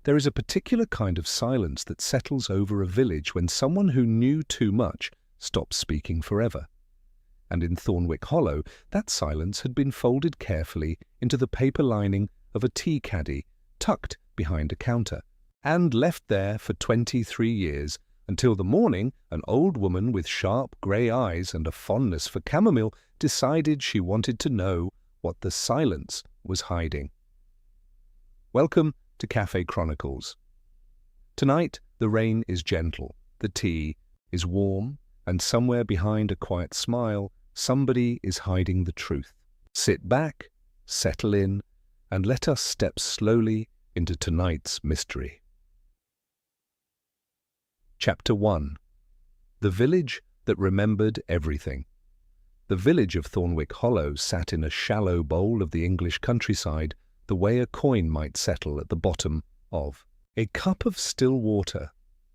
There is a particular kind of silence that settles over a village when someone who knew too much stops speaking forever. And in Thornwick Hollow, that silence had been folded carefully into the paper lining of a tea caddy tucked behind a counter, and left there for 23 years, until the morning an old woman with sharp grey eyes and a fondness for chamomile decided she wanted to know what the silence was hiding. Welcome to Cafe Chronicles. Tonight the rain is gentle, the tea is warm, and somewhere behind a quiet smile, somebody is hiding the truth. Sit back, settle in, and let us step slowly into tonight's mystery. Chapter 1. The Village That Remembered Everything. The village of Thornwick Hollow sat in a shallow bowl of the English countryside, the way a coin might settle at the bottom of a cup of still water,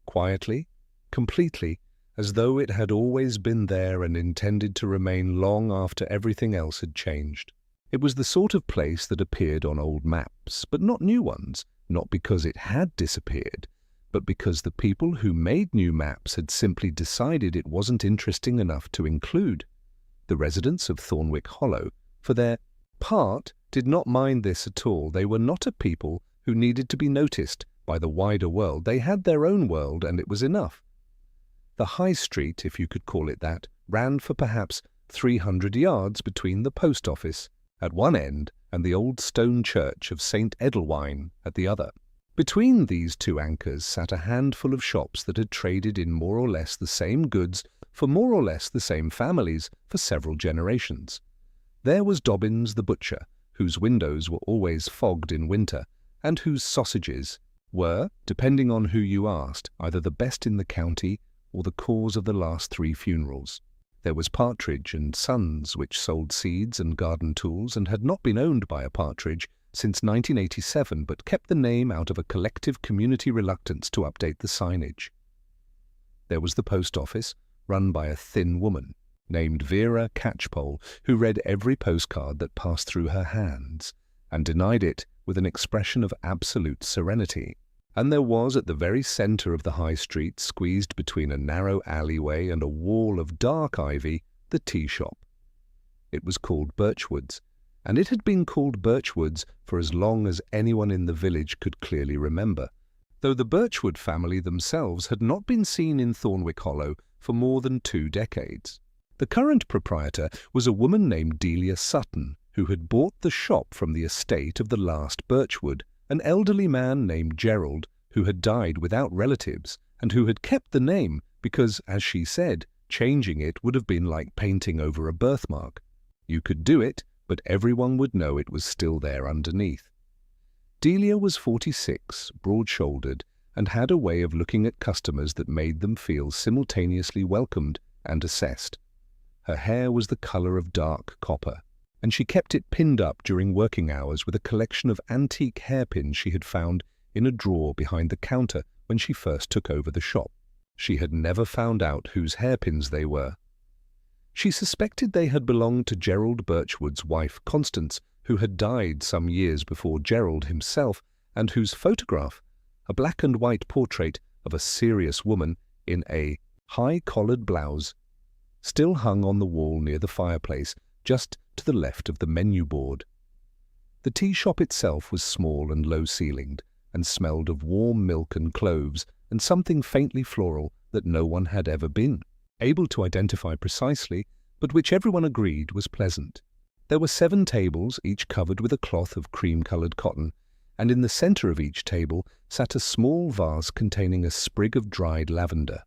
quietly, completely, as though it had always been there and intended to remain long after everything else had changed. It was the sort of place that appeared on old maps, but not new ones, not because it had disappeared, but because the people who made new maps had simply decided it wasn't interesting enough to include. The residents of Thornwick Hollow, for their part, did not mind this at all. They were not a people who needed to be noticed by the wider world. They had their own world, and it was enough. The High Street, if you could call it that, ran for perhaps 300 yards between the post office at one end and the old stone church of St. Edelwine at the other. Between these two anchors sat a handful of shops that had traded in more or less the same goods for more or less the same families for several generations. There was Dobbins the butcher, whose windows were always fogged in winter, and whose sausages were, depending on who you asked, either the best in the county or the cause of the last 3 funerals. There was Partridge and Sons, which sold seeds and garden tools and had not been owned by a Partridge since 1987, but kept the name out of a collective community reluctance to update the signage. There was the post office, run by a thin woman named Vera Catchpole, who read every postcard that passed through her hands, and denied it with an expression of absolute serenity. And there was, at the very centre of the high street, squeezed between a narrow alleyway and a wall of dark ivy, the tea shop. It was called Birchwood's, and it had been called Birchwood's for as long as anyone in the village could clearly remember, though the Birchwood family themselves had not been seen in Thornwick Hollow for more than 2 decades. The current proprietor was a woman named Delia Sutton, who had bought the shop from the estate of the last Birchwood, an elderly man named Gerald, who had died without relatives, and who had kept the name because, as she said, changing it would have been like painting over a birthmark. You could do it, but everyone would know it was still there underneath. Delia was 46, broad-shouldered, and had a way of looking at customers that made them feel simultaneously welcomed and assessed. Her hair was the colour of dark copper, and she kept it pinned up during working hours with a collection of antique hairpins she had found in a drawer behind the counter when she first took over the shop. She had never found out whose hairpins they were. She suspected they had belonged to Gerald Birchwood's wife, Constance, who had died some years before Gerald himself, and whose photograph, a black and white portrait of a serious woman in a high-collared blouse, still hung on the wall near the fireplace, just to the left of the menu board. The tea shop itself was small and low-ceilinged, and smelled of warm milk and cloves and something faintly floral that no one had ever been able to identify precisely, but which everyone agreed was pleasant. There were 7 tables, each covered with a cloth of cream-coloured cotton, and in the centre of each table sat a small vase containing a sprig of dried lavender.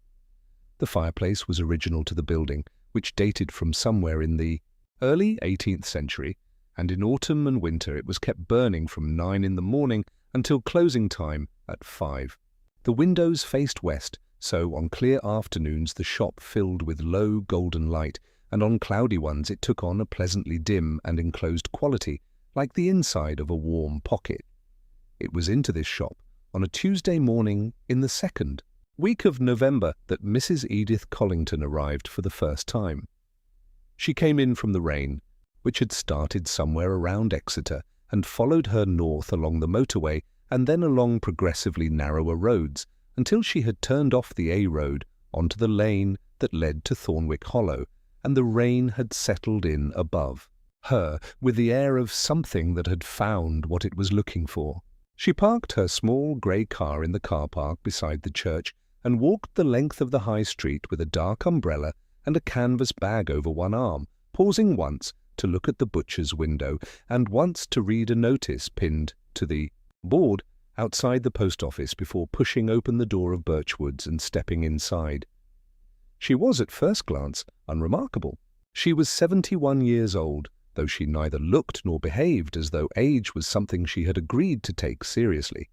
The fireplace was original to the building, which dated from somewhere in the early 18th century, and in autumn and winter it was kept burning from 9 in the morning until closing time at 5. The windows faced west, so on clear afternoons the shop filled with low golden light, and on cloudy ones it took on a pleasantly dim and enclosed quality, like the inside of a warm pocket. It was into this shop, on a Tuesday morning in the 2nd week of November, that Mrs. Edith Collington arrived for the first time. She came in from the rain, which had started somewhere around Exeter, and followed her north along the motorway and then along progressively narrower roads, until she had turned off the A road onto the lane that led to Thornwick Hollow, and the rain had settled in above her with the air of something that had found what it was looking for. She parked her small grey car in the car park beside the church and walked the length of the high street with a dark umbrella and a canvas bag over one arm, pausing once to look at the butcher's window and once to read a notice pinned to the board outside the post office before pushing open the door of Birchwood's and stepping inside. She was at first glance unremarkable. She was 71 years old, though she neither looked nor behaved as though age was something she had agreed to take seriously.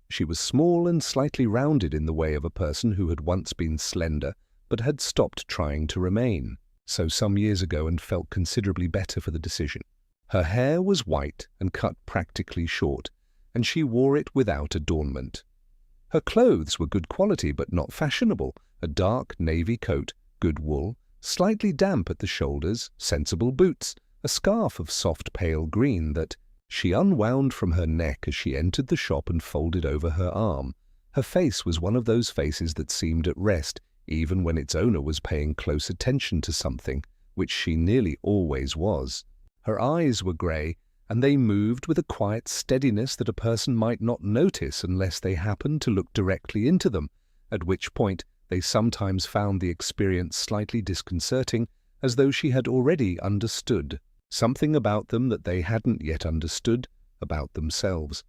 She was small and slightly rounded in the way of a person who had once been slender but had stopped trying to remain so some years ago and felt considerably better for the decision. Her hair was white and cut practically short, and she wore it without adornment. Her clothes were good quality but not fashionable, a dark navy coat, good wool, slightly damp at the shoulders, sensible boots, a scarf of soft pale green that she unwound from her neck as she entered the shop and folded over her arm. Her face was one of those faces that seemed at rest, even when its owner was paying close attention to something, which she nearly always was. Her eyes were grey, and they moved with a quiet steadiness that a person might not notice unless they happened to look directly into them, at which point they sometimes found the experience slightly disconcerting, as though she had already understood something about them that they hadn't yet understood about themselves.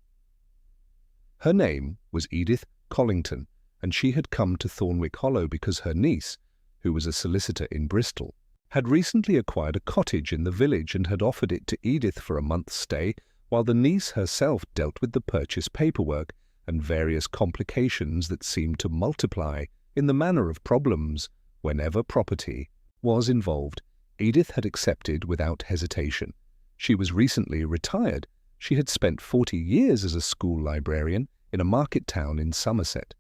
Her name was Edith Collington, and she had come to Thornwick Hollow because her niece, who was a solicitor in Bristol, had recently acquired a cottage in the village and had offered it to Edith for a month's stay, while the niece herself dealt with the purchase paperwork and various complications that seemed to multiply in the manner of problems whenever property was involved. Edith had accepted without hesitation. She was recently retired. She had spent 40 years as a school librarian in a market town in Somerset,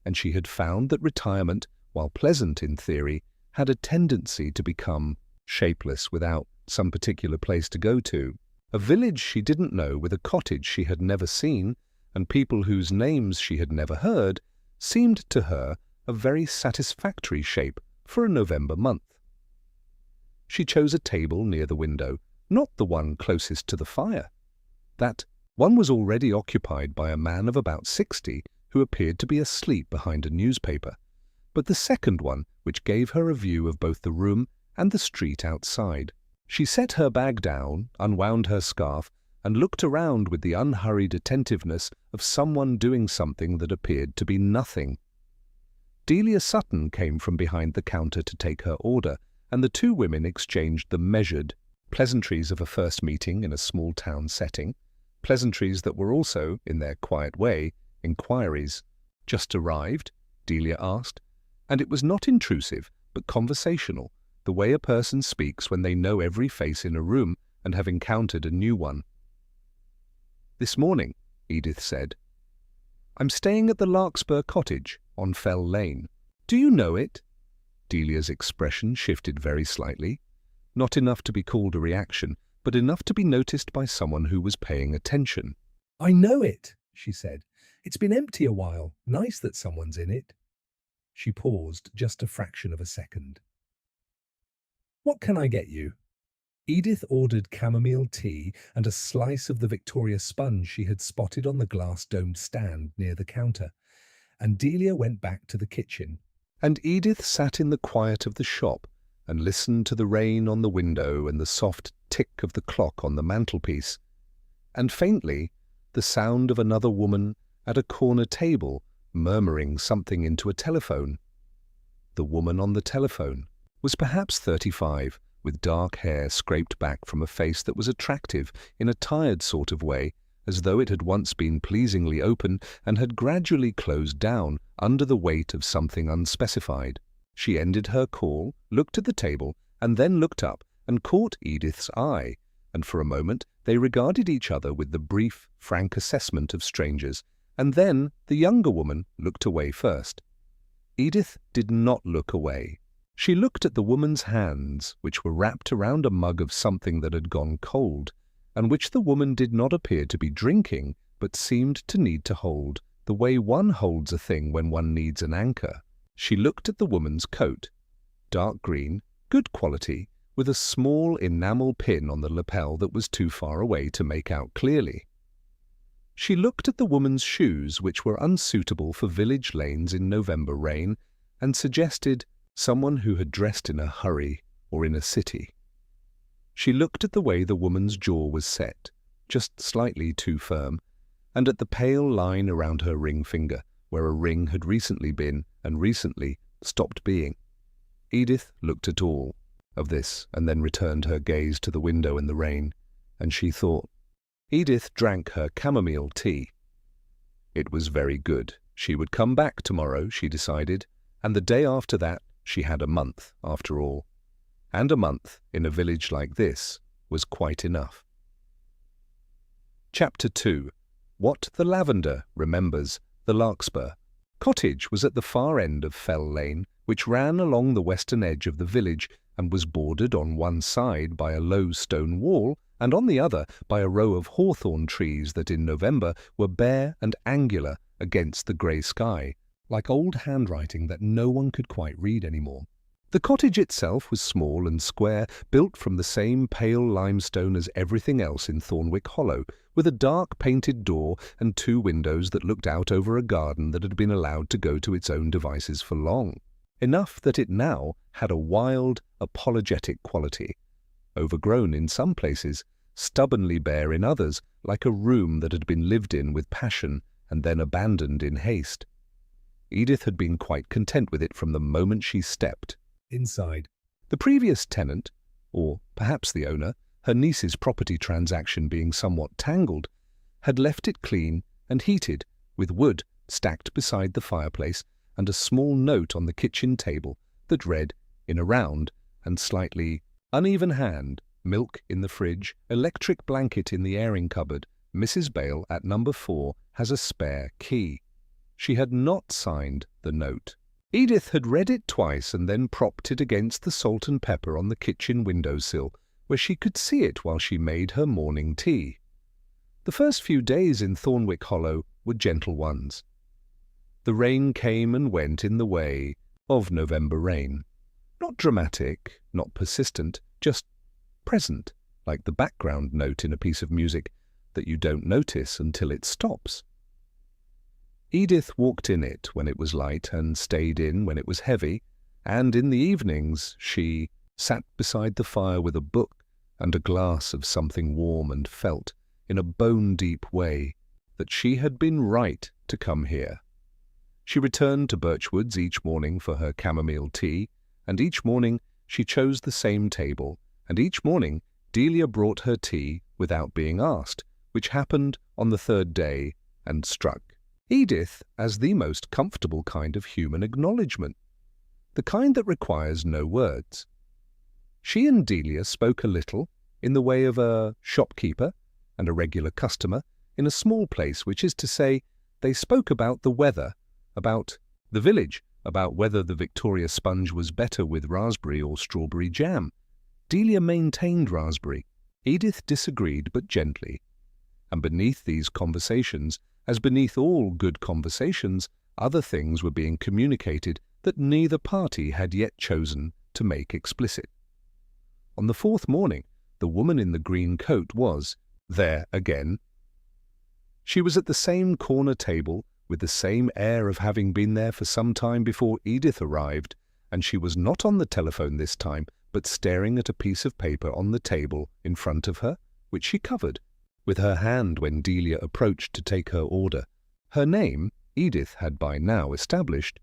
and she had found that retirement, while pleasant in theory, had a tendency to become shapeless without some particular place to go to. A village she didn't know with a cottage she had never seen and people whose names she had never heard seemed to her a very satisfactory shape for a November month. She chose a table near the window, not the one closest to the fire. That one was already occupied by a man of about 60 who appeared to be asleep behind a newspaper, but the second one, which gave her a view of both the room and the street outside. She set her bag down, unwound her scarf, and looked around with the unhurried attentiveness of someone doing something that appeared to be nothing. Delia Sutton came from behind the counter to take her order, and the two women exchanged the measured pleasantries of a first meeting in a small town setting, pleasantries that were also, in their quiet way, inquiries. "Just arrived?" Delia asked, and it was not intrusive, but conversational, the way a person speaks when they know every face in a room and have encountered a new one. "This morning," Edith said. "I'm staying at the Larkspur Cottage on Fell Lane. Do you know it?" Delia's expression shifted very slightly, not enough to be called a reaction, but enough to be noticed by someone who was paying attention. "I know it," she said. "It's been empty a while. Nice that someone's in it." She paused just a fraction of a second. "What can I get you?" Edith ordered chamomile tea and a slice of the Victoria sponge she had spotted on the glass-domed stand near the counter, and Delia went back to the kitchen. And Edith sat in the quiet of the shop and listened to the rain on the window and the soft tick of the clock on the mantelpiece, and faintly the sound of another woman at a corner table murmuring something into a telephone. The woman on the telephone was perhaps 35, with dark hair scraped back from a face that was attractive in a tired sort of way, as though it had once been pleasingly open and had gradually closed down under the weight of something unspecified. She ended her call, looked at the table, and then looked up and caught Edith's eye, and for a moment they regarded each other with the brief, frank assessment of strangers, and then the younger woman looked away first. Edith did not look away. She looked at the woman's hands, which were wrapped around a mug of something that had gone cold, and which the woman did not appear to be drinking, but seemed to need to hold the way one holds a thing when one needs an anchor. She looked at the woman's coat, dark green, good quality, with a small enamel pin on the lapel that was too far away to make out clearly. She looked at the woman's shoes, which were unsuitable for village lanes in November rain, and suggested someone who had dressed in a hurry or in a city. She looked at the way the woman's jaw was set, just slightly too firm, and at the pale line around her ring finger, where a ring had recently been and recently stopped being. Edith looked at all of this and then returned her gaze to the window and the rain, and she thought. Edith drank her chamomile tea. It was very good. She would come back tomorrow, she decided, and the day after that she had a month, after all. And a month in a village like this was quite enough. Chapter 2. What the Lavender Remembers, the Larkspur. Cottage was at the far end of Fell Lane, which ran along the western edge of the village and was bordered on one side by a low stone wall and on the other by a row of hawthorn trees that in November were bare and angular against the grey sky, like old handwriting that no one could quite read anymore. The cottage itself was small and square, built from the same pale limestone as everything else in Thornwick Hollow, with a dark painted door and 2 windows that looked out over a garden that had been allowed to go to its own devices for long, enough that it now had a wild, apologetic quality, overgrown in some places, stubbornly bare in others, like a room that had been lived in with passion and then abandoned in haste. Edith had been quite content with it from the moment she stepped inside. The previous tenant, or perhaps the owner, her niece's property transaction being somewhat tangled, had left it clean and heated, with wood stacked beside the fireplace and a small note on the kitchen table that read, in a round and slightly uneven hand, milk in the fridge, electric blanket in the airing cupboard, Mrs. Bale at number 4 has a spare key. She had not signed the note. Edith had read it twice and then propped it against the salt and pepper on the kitchen windowsill, where she could see it while she made her morning tea. The first few days in Thornwick Hollow were gentle ones. The rain came and went in the way of November rain. Not dramatic, not persistent, just present, like the background note in a piece of music that you don't notice until it stops. Edith walked in it when it was light and stayed in when it was heavy, and in the evenings she sat beside the fire with a book and a glass of something warm and felt, in a bone-deep way, that she had been right to come here. She returned to Birchwoods each morning for her chamomile tea, and each morning she chose the same table, and each morning Delia brought her tea without being asked, which happened on the 3rd day and struck Edith as the most comfortable kind of human acknowledgement, the kind that requires no words. She and Delia spoke a little, in the way of a shopkeeper and a regular customer, in a small place, which is to say, they spoke about the weather, about the village, about whether the Victoria sponge was better with raspberry or strawberry jam. Delia maintained raspberry. Edith disagreed, but gently. And beneath these conversations, as beneath all good conversations, other things were being communicated that neither party had yet chosen to make explicit. On the 4th morning, the woman in the green coat was there again. She was at the same corner table, with the same air of having been there for some time before Edith arrived, and she was not on the telephone this time, but staring at a piece of paper on the table in front of her, which she covered with her hand when Delia approached to take her order. Her name, Edith had by now established,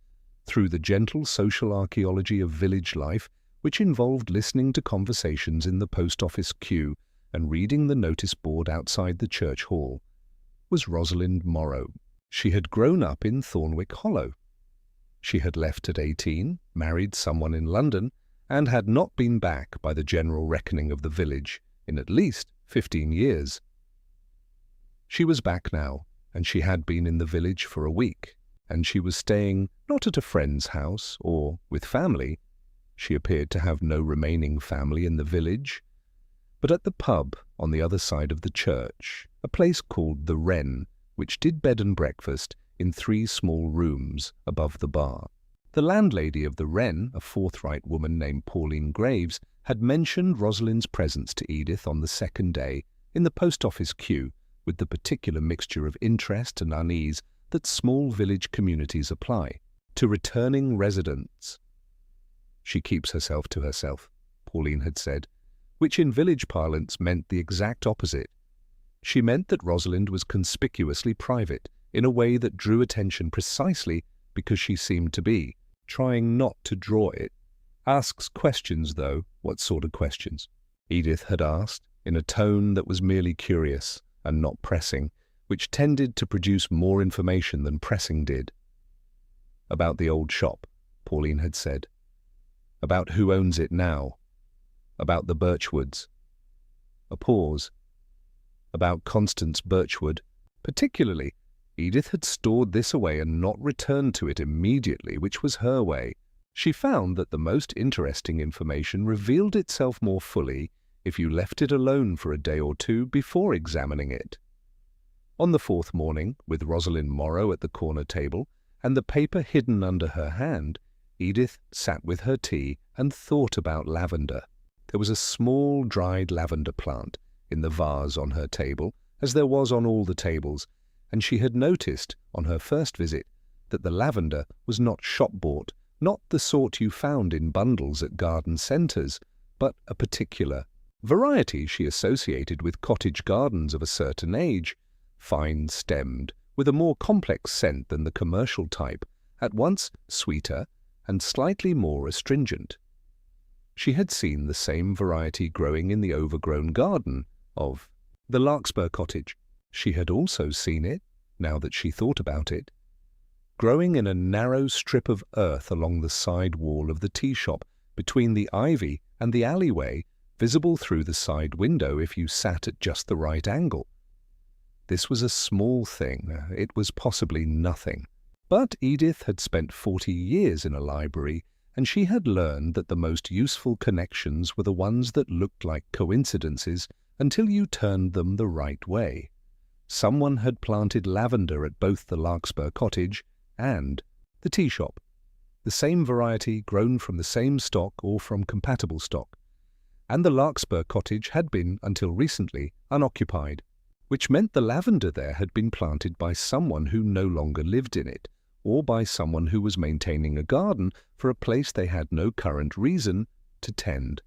through the gentle social archaeology of village life, which involved listening to conversations in the post office queue and reading the notice board outside the church hall, was Rosalind Morrow. She had grown up in Thornwick Hollow. She had left at 18, married someone in London, and had not been back by the general reckoning of the village in at least 15 years. She was back now, and she had been in the village for a week, and she was staying not at a friend's house or with family. She appeared to have no remaining family in the village, but at the pub on the other side of the church, a place called the Wren, which did bed and breakfast in 3 small rooms above the bar. The landlady of the Wren, a forthright woman named Pauline Graves, had mentioned Rosalind's presence to Edith on the second day in the post office queue with the particular mixture of interest and unease that small village communities apply to returning residents. "She keeps herself to herself," Pauline had said, which in village parlance meant the exact opposite. She meant that Rosalind was conspicuously private in a way that drew attention precisely because she seemed to be trying not to draw it. "Asks questions, though." "What sort of questions?" Edith had asked, in a tone that was merely curious and not pressing, which tended to produce more information than pressing did. "About the old shop," Pauline had said. "About who owns it now. About the Birchwoods." A pause. About Constance Birchwood, particularly. Edith had stored this away and not returned to it immediately, which was her way. She found that the most interesting information revealed itself more fully if you left it alone for a day or two before examining it. On the 4th morning, with Rosalind Morrow at the corner table and the paper hidden under her hand, Edith sat with her tea and thought about lavender. There was a small dried lavender plant in the vase on her table, as there was on all the tables, and she had noticed, on her first visit, that the lavender was not shop-bought, not the sort you found in bundles at garden centres, but a particular variety she associated with cottage gardens of a certain age, fine-stemmed, with a more complex scent than the commercial type, at once sweeter and slightly more astringent. She had seen the same variety growing in the overgrown garden of the Larkspur cottage. She had also seen it, now that she thought about it, growing in a narrow strip of earth along the side wall of the tea shop, between the ivy and the alleyway, visible through the side window if you sat at just the right angle. This was a small thing. It was possibly nothing. But Edith had spent 40 years in a library, and she had learned that the most useful connections were the ones that looked like coincidences until you turned them the right way. Someone had planted lavender at both the Larkspur cottage and the tea shop, the same variety grown from the same stock or from compatible stock, and the Larkspur cottage had been, until recently, unoccupied, which meant the lavender there had been planted by someone who no longer lived in it, or by someone who was maintaining a garden for a place they had no current reason to tend.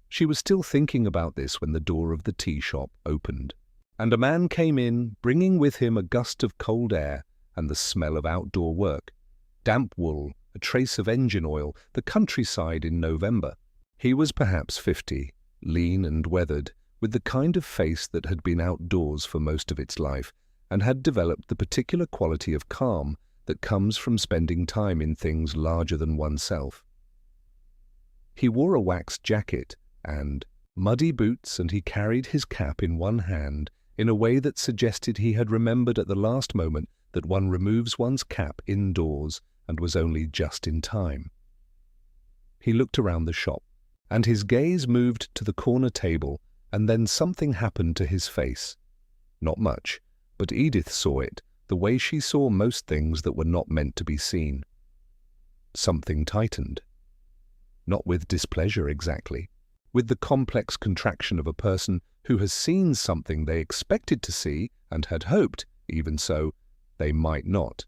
She was still thinking about this when the door of the tea shop opened, and a man came in, bringing with him a gust of cold air and the smell of outdoor work, damp wool, a trace of engine oil, the countryside in November. He was perhaps 50, lean and weathered, with the kind of face that had been outdoors for most of its life and had developed the particular quality of calm that comes from spending time in things larger than oneself. He wore a waxed jacket and muddy boots, and he carried his cap in one hand in a way that suggested he had remembered at the last moment that one removes one's cap indoors and was only just in time. He looked around the shop, and his gaze moved to the corner table, and then something happened to his face. Not much, but Edith saw it, the way she saw most things that were not meant to be seen. Something tightened. Not with displeasure exactly, with the complex contraction of a person who has seen something they expected to see and had hoped, even so, they might not.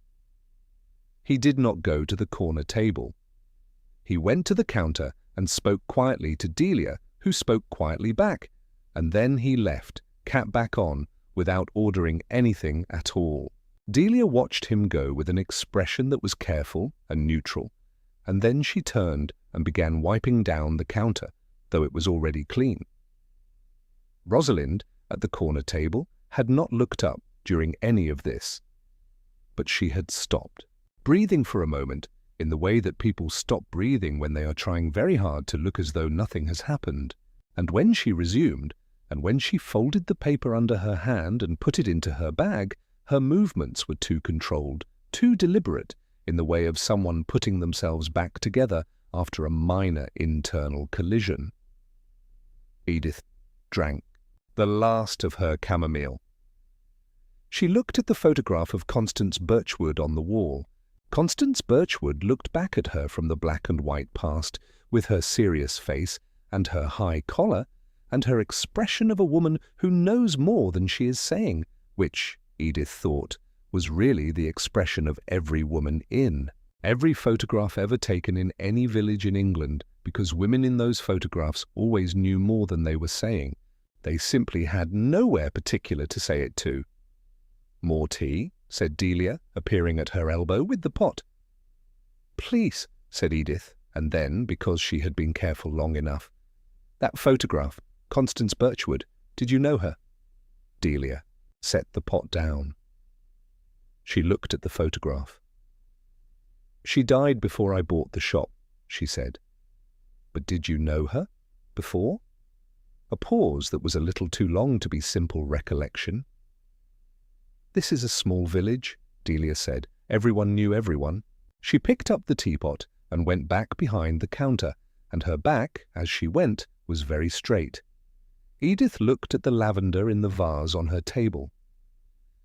He did not go to the corner table. He went to the counter and spoke quietly to Delia, who spoke quietly back, and then he left, cap back on, without ordering anything at all. Delia watched him go with an expression that was careful and neutral, and then she turned and began wiping down the counter, though it was already clean. Rosalind, at the corner table, had not looked up during any of this, but she had stopped, breathing for a moment in the way that people stop breathing when they are trying very hard to look as though nothing has happened, and when she resumed, and when she folded the paper under her hand and put it into her bag, her movements were too controlled, too deliberate, in the way of someone putting themselves back together after a minor internal collision. Edith drank the last of her chamomile. She looked at the photograph of Constance Birchwood on the wall. Constance Birchwood looked back at her from the black and white past, with her serious face and her high collar, and her expression of a woman who knows more than she is saying, which, Edith thought, was really the expression of every woman in every photograph ever taken in any village in England, because women in those photographs always knew more than they were saying. They simply had nowhere particular to say it to. "More tea?" said Delia, appearing at her elbow with the pot. "Please," said Edith, and then, because she had been careful long enough, "That photograph, Constance Birchwood, did you know her?" Delia set the pot down. She looked at the photograph. "She died before I bought the shop," she said. "But did you know her before?" A pause that was a little too long to be simple recollection. "This is a small village," Delia said. "Everyone knew everyone." She picked up the teapot and went back behind the counter, and her back, as she went, was very straight. Edith looked at the lavender in the vase on her table.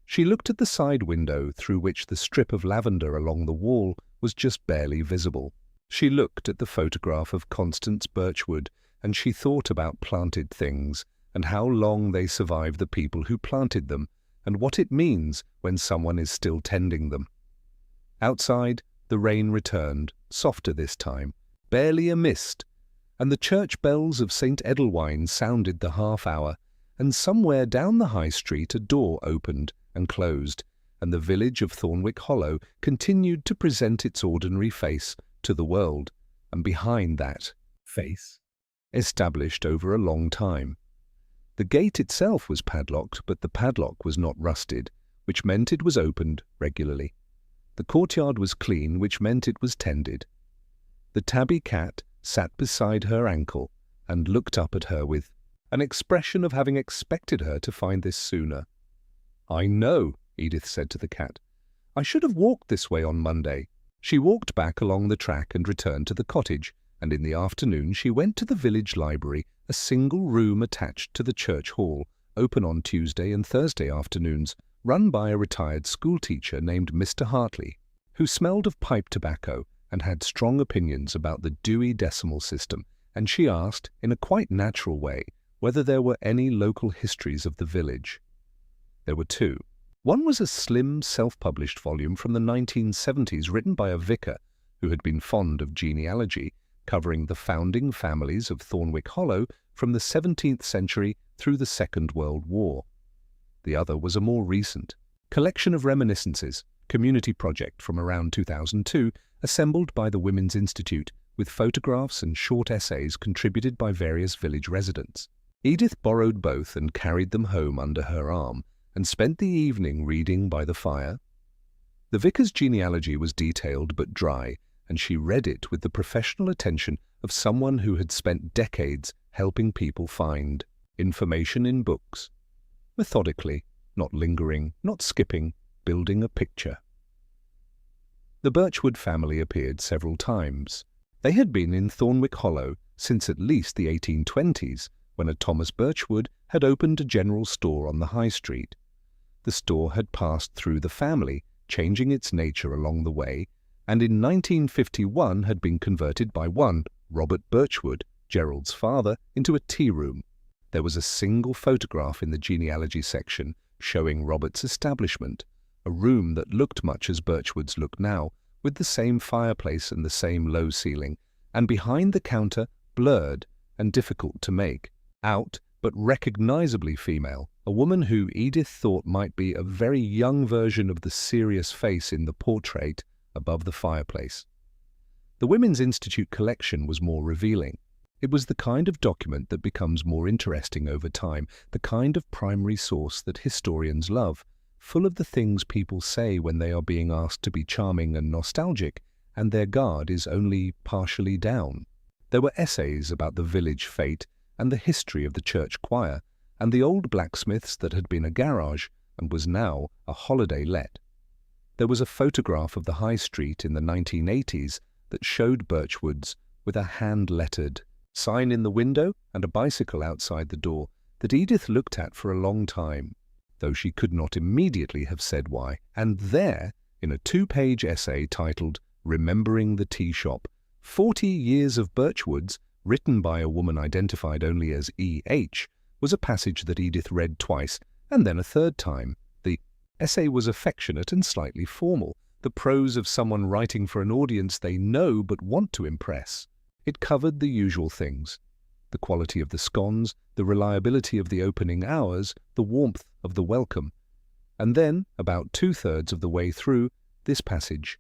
She looked at the side window through which the strip of lavender along the wall was just barely visible. She looked at the photograph of Constance Birchwood, and she thought about planted things, and how long they survive the people who planted them, and what it means when someone is still tending them. Outside, the rain returned, softer this time, barely a mist, and the church bells of St. Edelwine sounded the half-hour, and somewhere down the high street a door opened and closed, and the village of Thornwick Hollow continued to present its ordinary face to the world, and behind that face, established over a long time. The gate itself was padlocked, but the padlock was not rusted, which meant it was opened regularly. The courtyard was clean, which meant it was tended. The tabby cat sat beside her ankle and looked up at her with an expression of having expected her to find this sooner. "I know," Edith said to the cat. "I should have walked this way on Monday." She walked back along the track and returned to the cottage, and in the afternoon she went to the village library, a single room attached to the church hall, open on Tuesday and Thursday afternoons, run by a retired schoolteacher named Mr. Hartley, who smelled of pipe tobacco and had strong opinions about the Dewey Decimal System, and she asked, in a quite natural way, whether there were any local histories of the village. There were two. One was a slim, self-published volume from the 1970s written by a vicar who had been fond of genealogy, covering the founding families of Thornwick Hollow from the 17th century through the Second World War. The other was a more recent collection of reminiscences, community project from around 2002, assembled by the Women's Institute, with photographs and short essays contributed by various village residents. Edith borrowed both and carried them home under her arm, and spent the evening reading by the fire. The vicar's genealogy was detailed but dry, and she read it with the professional attention of someone who had spent decades helping people find information in books. Methodically, not lingering, not skipping, building a picture. The Birchwood family appeared several times. They had been in Thornwick Hollow since at least the 1820s, when a Thomas Birchwood had opened a general store on the high street. The store had passed through the family, changing its nature along the way, and in 1951 had been converted by one, Robert Birchwood, Gerald's father, into a tea room. There was a single photograph in the genealogy section showing Robert's establishment, a room that looked much as Birchwood's look now, with the same fireplace and the same low ceiling, and behind the counter, blurred and difficult to make out, but recognizably female, a woman who Edith thought might be a very young version of the serious face in the portrait above the fireplace. The Women's Institute collection was more revealing. It was the kind of document that becomes more interesting over time, the kind of primary source that historians love, full of the things people say when they are being asked to be charming and nostalgic, and their guard is only partially down. There were essays about the village fete and the history of the church choir, and the old blacksmith's that had been a garage and was now a holiday let. There was a photograph of the high street in the 1980s that showed Birchwood's with a hand-lettered sign in the window and a bicycle outside the door that Edith looked at for a long time. though she could not immediately have said why. And there, in a 2-page essay titled Remembering the Tea Shop, 40 Years of Birchwoods, written by a woman identified only as E.H., was a passage that Edith read twice and then a third time. The essay was affectionate and slightly formal, the prose of someone writing for an audience they know but want to impress. It covered the usual things: the quality of the scones, the reliability of the opening hours, the warmth of the welcome. And then, about 2/3 of the way through, this passage.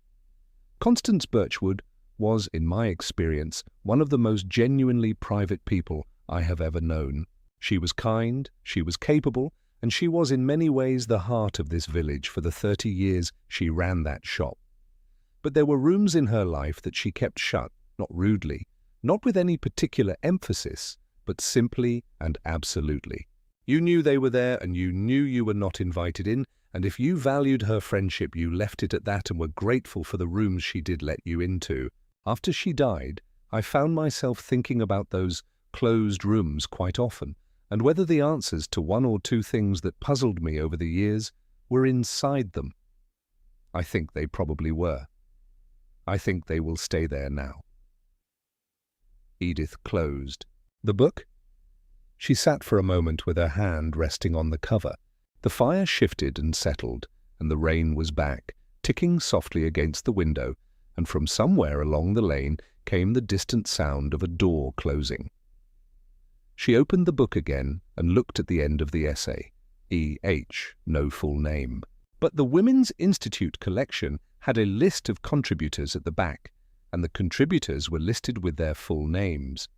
Constance Birchwood was, in my experience, one of the most genuinely private people I have ever known. She was kind, she was capable, and she was in many ways the heart of this village for the 30 years she ran that shop. But there were rooms in her life that she kept shut, not rudely, not with any particular emphasis, but simply and absolutely. You knew they were there, and you knew you were not invited in, and if you valued her friendship, you left it at that and were grateful for the rooms she did let you into. After she died, I found myself thinking about those closed rooms quite often, and whether the answers to one or two things that puzzled me over the years were inside them. I think they probably were. I think they will stay there now. Edith closed the book. She sat for a moment with her hand resting on the cover. The fire shifted and settled, and the rain was back, ticking softly against the window, and from somewhere along the lane came the distant sound of a door closing. She opened the book again and looked at the end of the essay. E.H., no full name. But the Women's Institute collection had a list of contributors at the back, and the contributors were listed with their full names.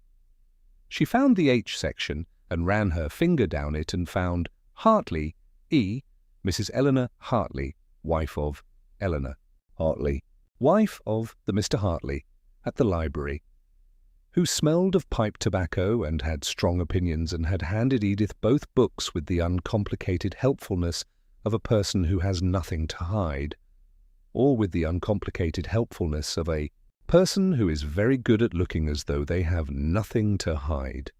She found the H section and ran her finger down it and found Hartley, E., Mrs. Eleanor Hartley, wife of Eleanor Hartley, wife of the Mr. Hartley, at the library, who smelled of pipe tobacco and had strong opinions and had handed Edith both books with the uncomplicated helpfulness of a person who has nothing to hide, or with the uncomplicated helpfulness of a person who is very good at looking as though they have nothing to hide.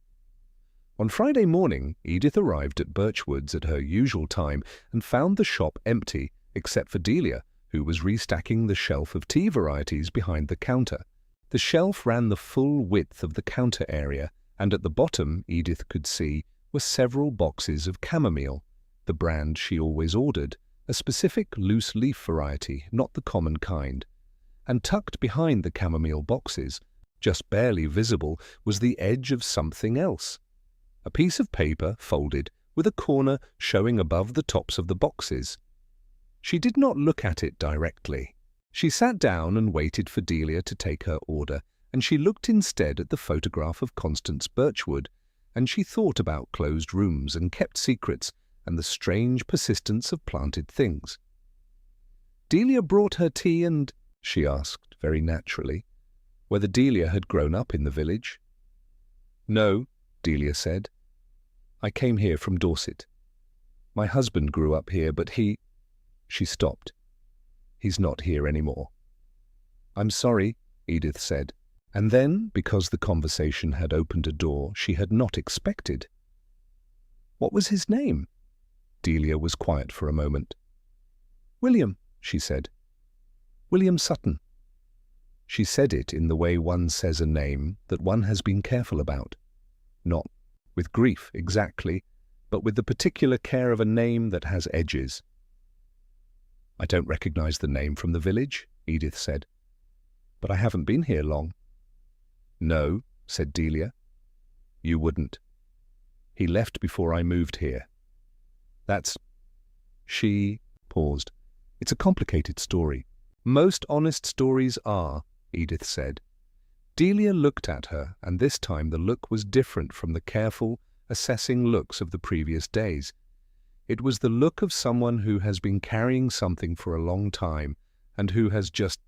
On Friday morning, Edith arrived at Birchwoods at her usual time and found the shop empty, except for Delia, who was restacking the shelf of tea varieties behind the counter. The shelf ran the full width of the counter area, and at the bottom, Edith could see, were several boxes of chamomile, the brand she always ordered, a specific loose-leaf variety, not the common kind. And tucked behind the chamomile boxes, just barely visible, was the edge of something else. A piece of paper folded, with a corner showing above the tops of the boxes. She did not look at it directly. She sat down and waited for Delia to take her order, and she looked instead at the photograph of Constance Birchwood, and she thought about closed rooms and kept secrets and the strange persistence of planted things. Delia brought her tea and, she asked very naturally, whether Delia had grown up in the village. No, Delia said. I came here from Dorset. My husband grew up here, but he... She stopped. He's not here anymore. I'm sorry, Edith said, and then, because the conversation had opened a door she had not expected. What was his name? Delia was quiet for a moment. William, she said. William Sutton. She said it in the way one says a name that one has been careful about. Not with grief exactly, but with the particular care of a name that has edges. I don't recognize the name from the village, Edith said. But I haven't been here long. No, said Delia. You wouldn't. He left before I moved here. That's... She paused. It's a complicated story. Most honest stories are, Edith said. Delia looked at her, and this time the look was different from the careful, assessing looks of the previous days. It was the look of someone who has been carrying something for a long time and who has just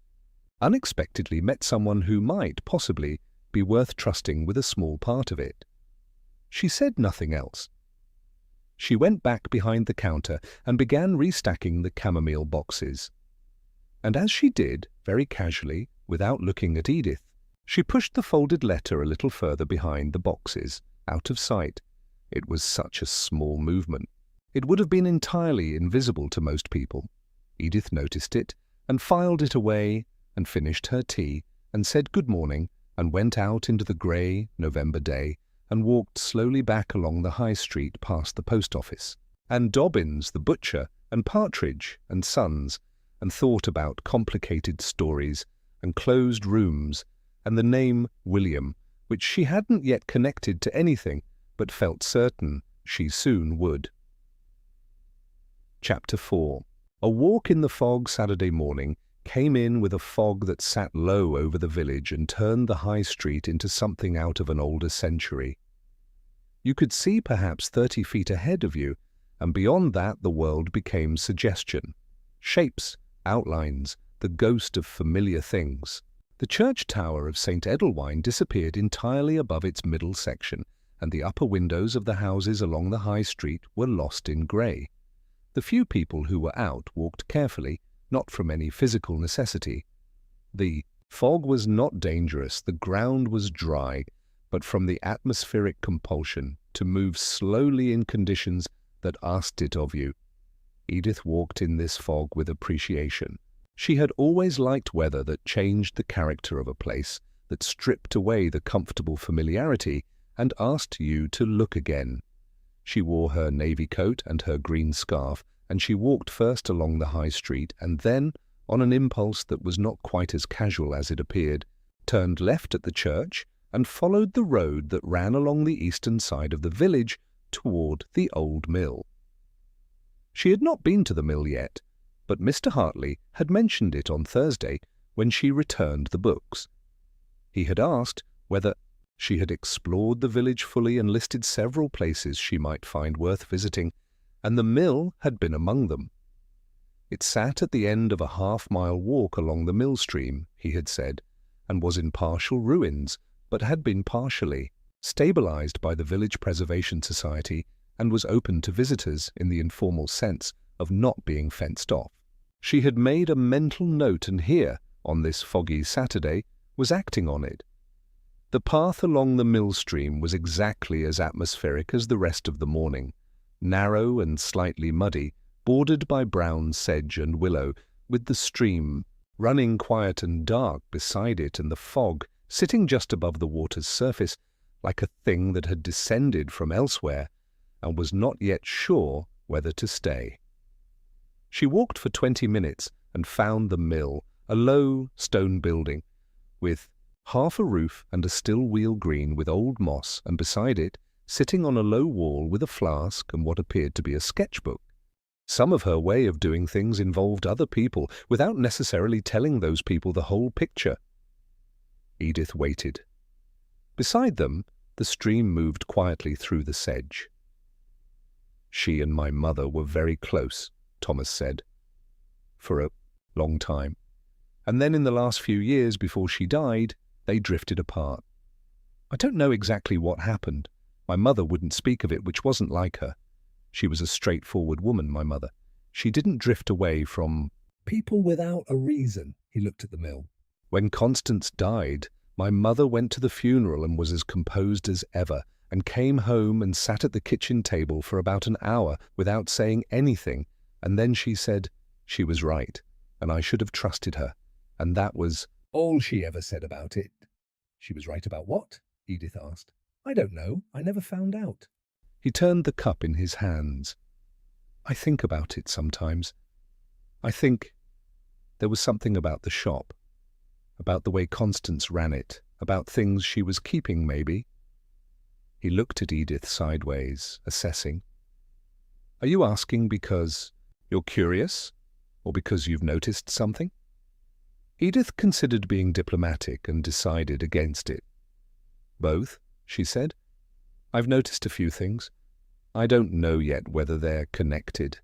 unexpectedly met someone who might, possibly, be worth trusting with a small part of it. She said nothing else. She went back behind the counter and began restacking the chamomile boxes. And as she did, very casually, without looking at Edith, she pushed the folded letter a little further behind the boxes, out of sight. It was such a small movement. It would have been entirely invisible to most people. Edith noticed it and filed it away and finished her tea and said good morning and went out into the grey November day and walked slowly back along the high street past the post office and Dobbins the butcher and Partridge and Sons, and thought about complicated stories and closed rooms and the name William, which she hadn't yet connected to anything but felt certain she soon would. Chapter 4. A walk in the fog Saturday morning came in with a fog that sat low over the village and turned the high street into something out of an older century. You could see perhaps 30 feet ahead of you, and beyond that the world became suggestion. Shapes, outlines, the ghost of familiar things. The church tower of St. Edelwine disappeared entirely above its middle section, and the upper windows of the houses along the high street were lost in grey. The few people who were out walked carefully, not from any physical necessity. The fog was not dangerous, the ground was dry, but from the atmospheric compulsion to move slowly in conditions that asked it of you. Edith walked in this fog with appreciation. She had always liked weather that changed the character of a place, that stripped away the comfortable familiarity and asked you to look again. She wore her navy coat and her green scarf, and she walked first along the high street and then, on an impulse that was not quite as casual as it appeared, turned left at the church and followed the road that ran along the eastern side of the village toward the old mill. She had not been to the mill yet, but Mr. Hartley had mentioned it on Thursday when she returned the books. He had asked whether she had explored the village fully and listed several places she might find worth visiting, and the mill had been among them. It sat at the end of a half-mile walk along the mill stream, he had said, and was in partial ruins, but had been partially stabilized by the Village Preservation Society and was open to visitors in the informal sense of not being fenced off. She had made a mental note and here, on this foggy Saturday, was acting on it. The path along the mill stream was exactly as atmospheric as the rest of the morning, narrow and slightly muddy, bordered by brown sedge and willow, with the stream running quiet and dark beside it and the fog sitting just above the water's surface like a thing that had descended from elsewhere and was not yet sure whether to stay. She walked for 20 minutes and found the mill, a low stone building, with half a roof and a still wheel green with old moss, and beside it, sitting on a low wall with a flask and what appeared to be a sketchbook. Some of her way of doing things involved other people, without necessarily telling those people the whole picture. Edith waited. Beside them, the stream moved quietly through the sedge. She and my mother were very close, Thomas said, for a long time. And then in the last few years before she died, they drifted apart. I don't know exactly what happened. My mother wouldn't speak of it, which wasn't like her. She was a straightforward woman, my mother. She didn't drift away from people without a reason. He looked at the mill. When Constance died, my mother went to the funeral and was as composed as ever, and came home and sat at the kitchen table for about an hour without saying anything, and then she said she was right, and I should have trusted her, and that was all she ever said about it. She was right about what? Edith asked. I don't know. I never found out. He turned the cup in his hands. I think about it sometimes. I think there was something about the shop, about the way Constance ran it, about things she was keeping, maybe. He looked at Edith sideways, assessing. Are you asking because you're curious, or because you've noticed something? Edith considered being diplomatic and decided against it. Both, she said. I've noticed a few things. I don't know yet whether they're connected.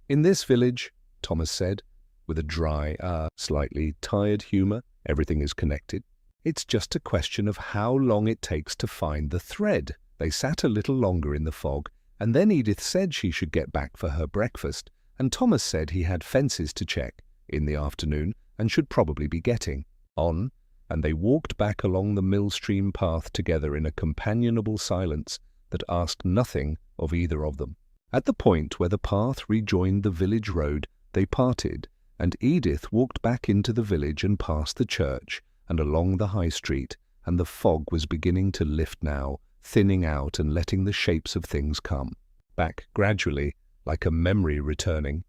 In this village, Thomas said, with a dry, slightly tired humour, everything is connected. It's just a question of how long it takes to find the thread. They sat a little longer in the fog, and then Edith said she should get back for her breakfast, and Thomas said he had fences to check in the afternoon and should probably be getting on, and they walked back along the mill-stream path together in a companionable silence that asked nothing of either of them. At the point where the path rejoined the village road, they parted, and Edith walked back into the village and past the church and along the high street, and the fog was beginning to lift now, thinning out and letting the shapes of things come back gradually, like a memory returning,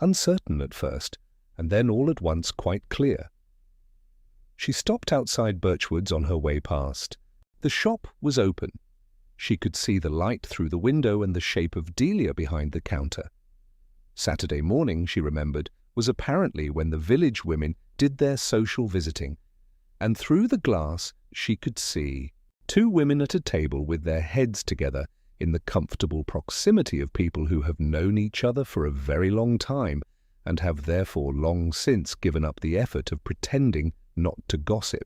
uncertain at first, and then all at once quite clear. She stopped outside Birchwood's on her way past. The shop was open. She could see the light through the window and the shape of Delia behind the counter. Saturday morning, she remembered, was apparently when the village women did their social visiting, and through the glass she could see 2 women at a table with their heads together in the comfortable proximity of people who have known each other for a very long time and have therefore long since given up the effort of pretending not to gossip.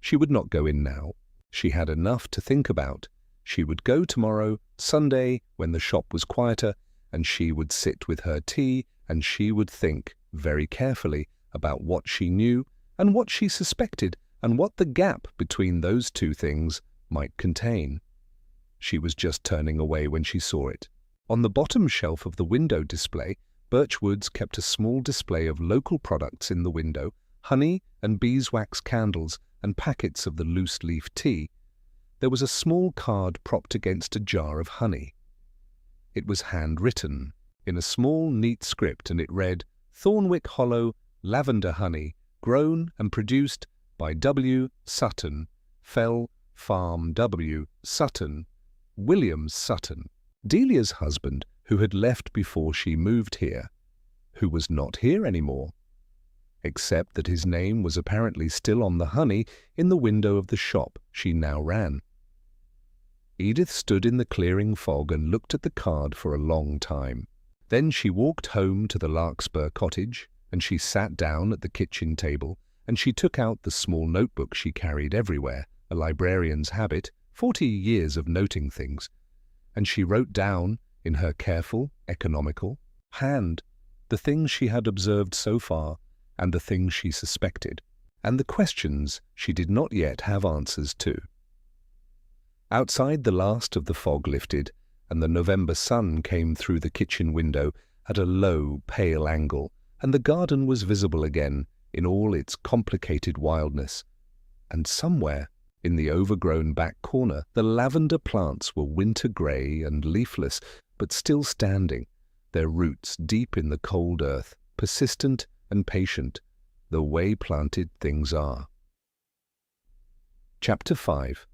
She would not go in now. She had enough to think about. She would go tomorrow, Sunday, when the shop was quieter, and she would sit with her tea, and she would think very carefully about what she knew and what she suspected and what the gap between those 2 things might contain. She was just turning away when she saw it. On the bottom shelf of the window display, Birchwood's kept a small display of local products in the window, honey and beeswax candles and packets of the loose-leaf tea. There was a small card propped against a jar of honey. It was handwritten in a small, neat script, and it read, "Thornwick Hollow, lavender honey, grown and produced by W. Sutton, Fell Farm W. Sutton, William Sutton." Delia's husband, who had left before she moved here, who was not here anymore, except that his name was apparently still on the honey in the window of the shop she now ran. Edith stood in the clearing fog and looked at the card for a long time. Then she walked home to the Larkspur cottage, and she sat down at the kitchen table, and she took out the small notebook she carried everywhere, a librarian's habit, 40 years of noting things, and she wrote down, in her careful, economical hand, the things she had observed so far, and the things she suspected, and the questions she did not yet have answers to. Outside, the last of the fog lifted, and the November sun came through the kitchen window at a low, pale angle, and the garden was visible again in all its complicated wildness. And somewhere, in the overgrown back corner, the lavender plants were winter-grey and leafless, but still standing, their roots deep in the cold earth, persistent and patient, the way planted things are. Chapter 5.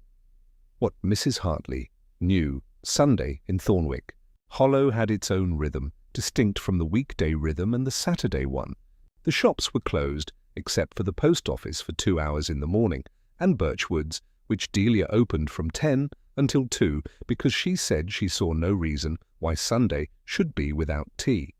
What Mrs. Hartley knew. Sunday in Thornwick Hollow had its own rhythm, distinct from the weekday rhythm and the Saturday one. The shops were closed, except for the post office for 2 hours in the morning, and Birchwood's, which Delia opened from 10 until 2 because she said she saw no reason why Sunday should be without tea.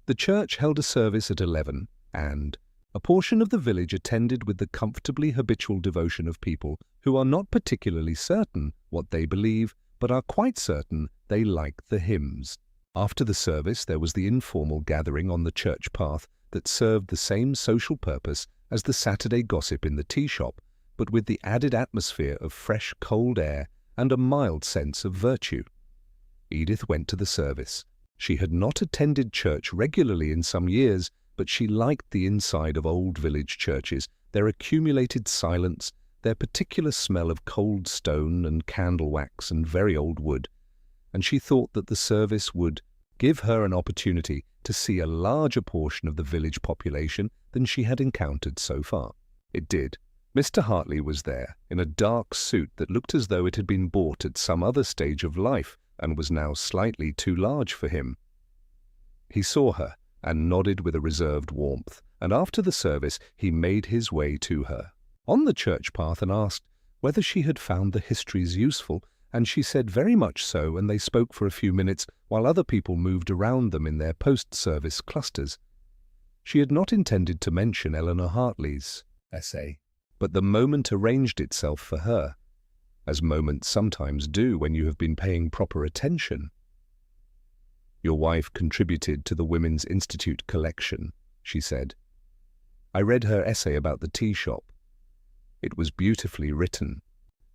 The church held a service at 11, and a portion of the village attended with the comfortably habitual devotion of people who are not particularly certain what they believe, but are quite certain they like the hymns. After the service, there was the informal gathering on the church path that served the same social purpose as the Saturday gossip in the tea shop, but with the added atmosphere of fresh, cold air and a mild sense of virtue. Edith went to the service. She had not attended church regularly in some years, but she liked the inside of old village churches, their accumulated silence, their particular smell of cold stone and candle wax and very old wood, and she thought that the service would give her an opportunity to see a larger portion of the village population than she had encountered so far. It did. Mr. Hartley was there, in a dark suit that looked as though it had been bought at some other stage of life and was now slightly too large for him. He saw her and nodded with a reserved warmth, and after the service he made his way to her on the church path and asked whether she had found the histories useful, and she said very much so, and they spoke for a few minutes while other people moved around them in their post-service clusters. She had not intended to mention Eleanor Hartley's essay, but the moment arranged itself for her, as moments sometimes do when you have been paying proper attention. "Your wife contributed to the Women's Institute collection," she said. "I read her essay about the tea shop. It was beautifully written."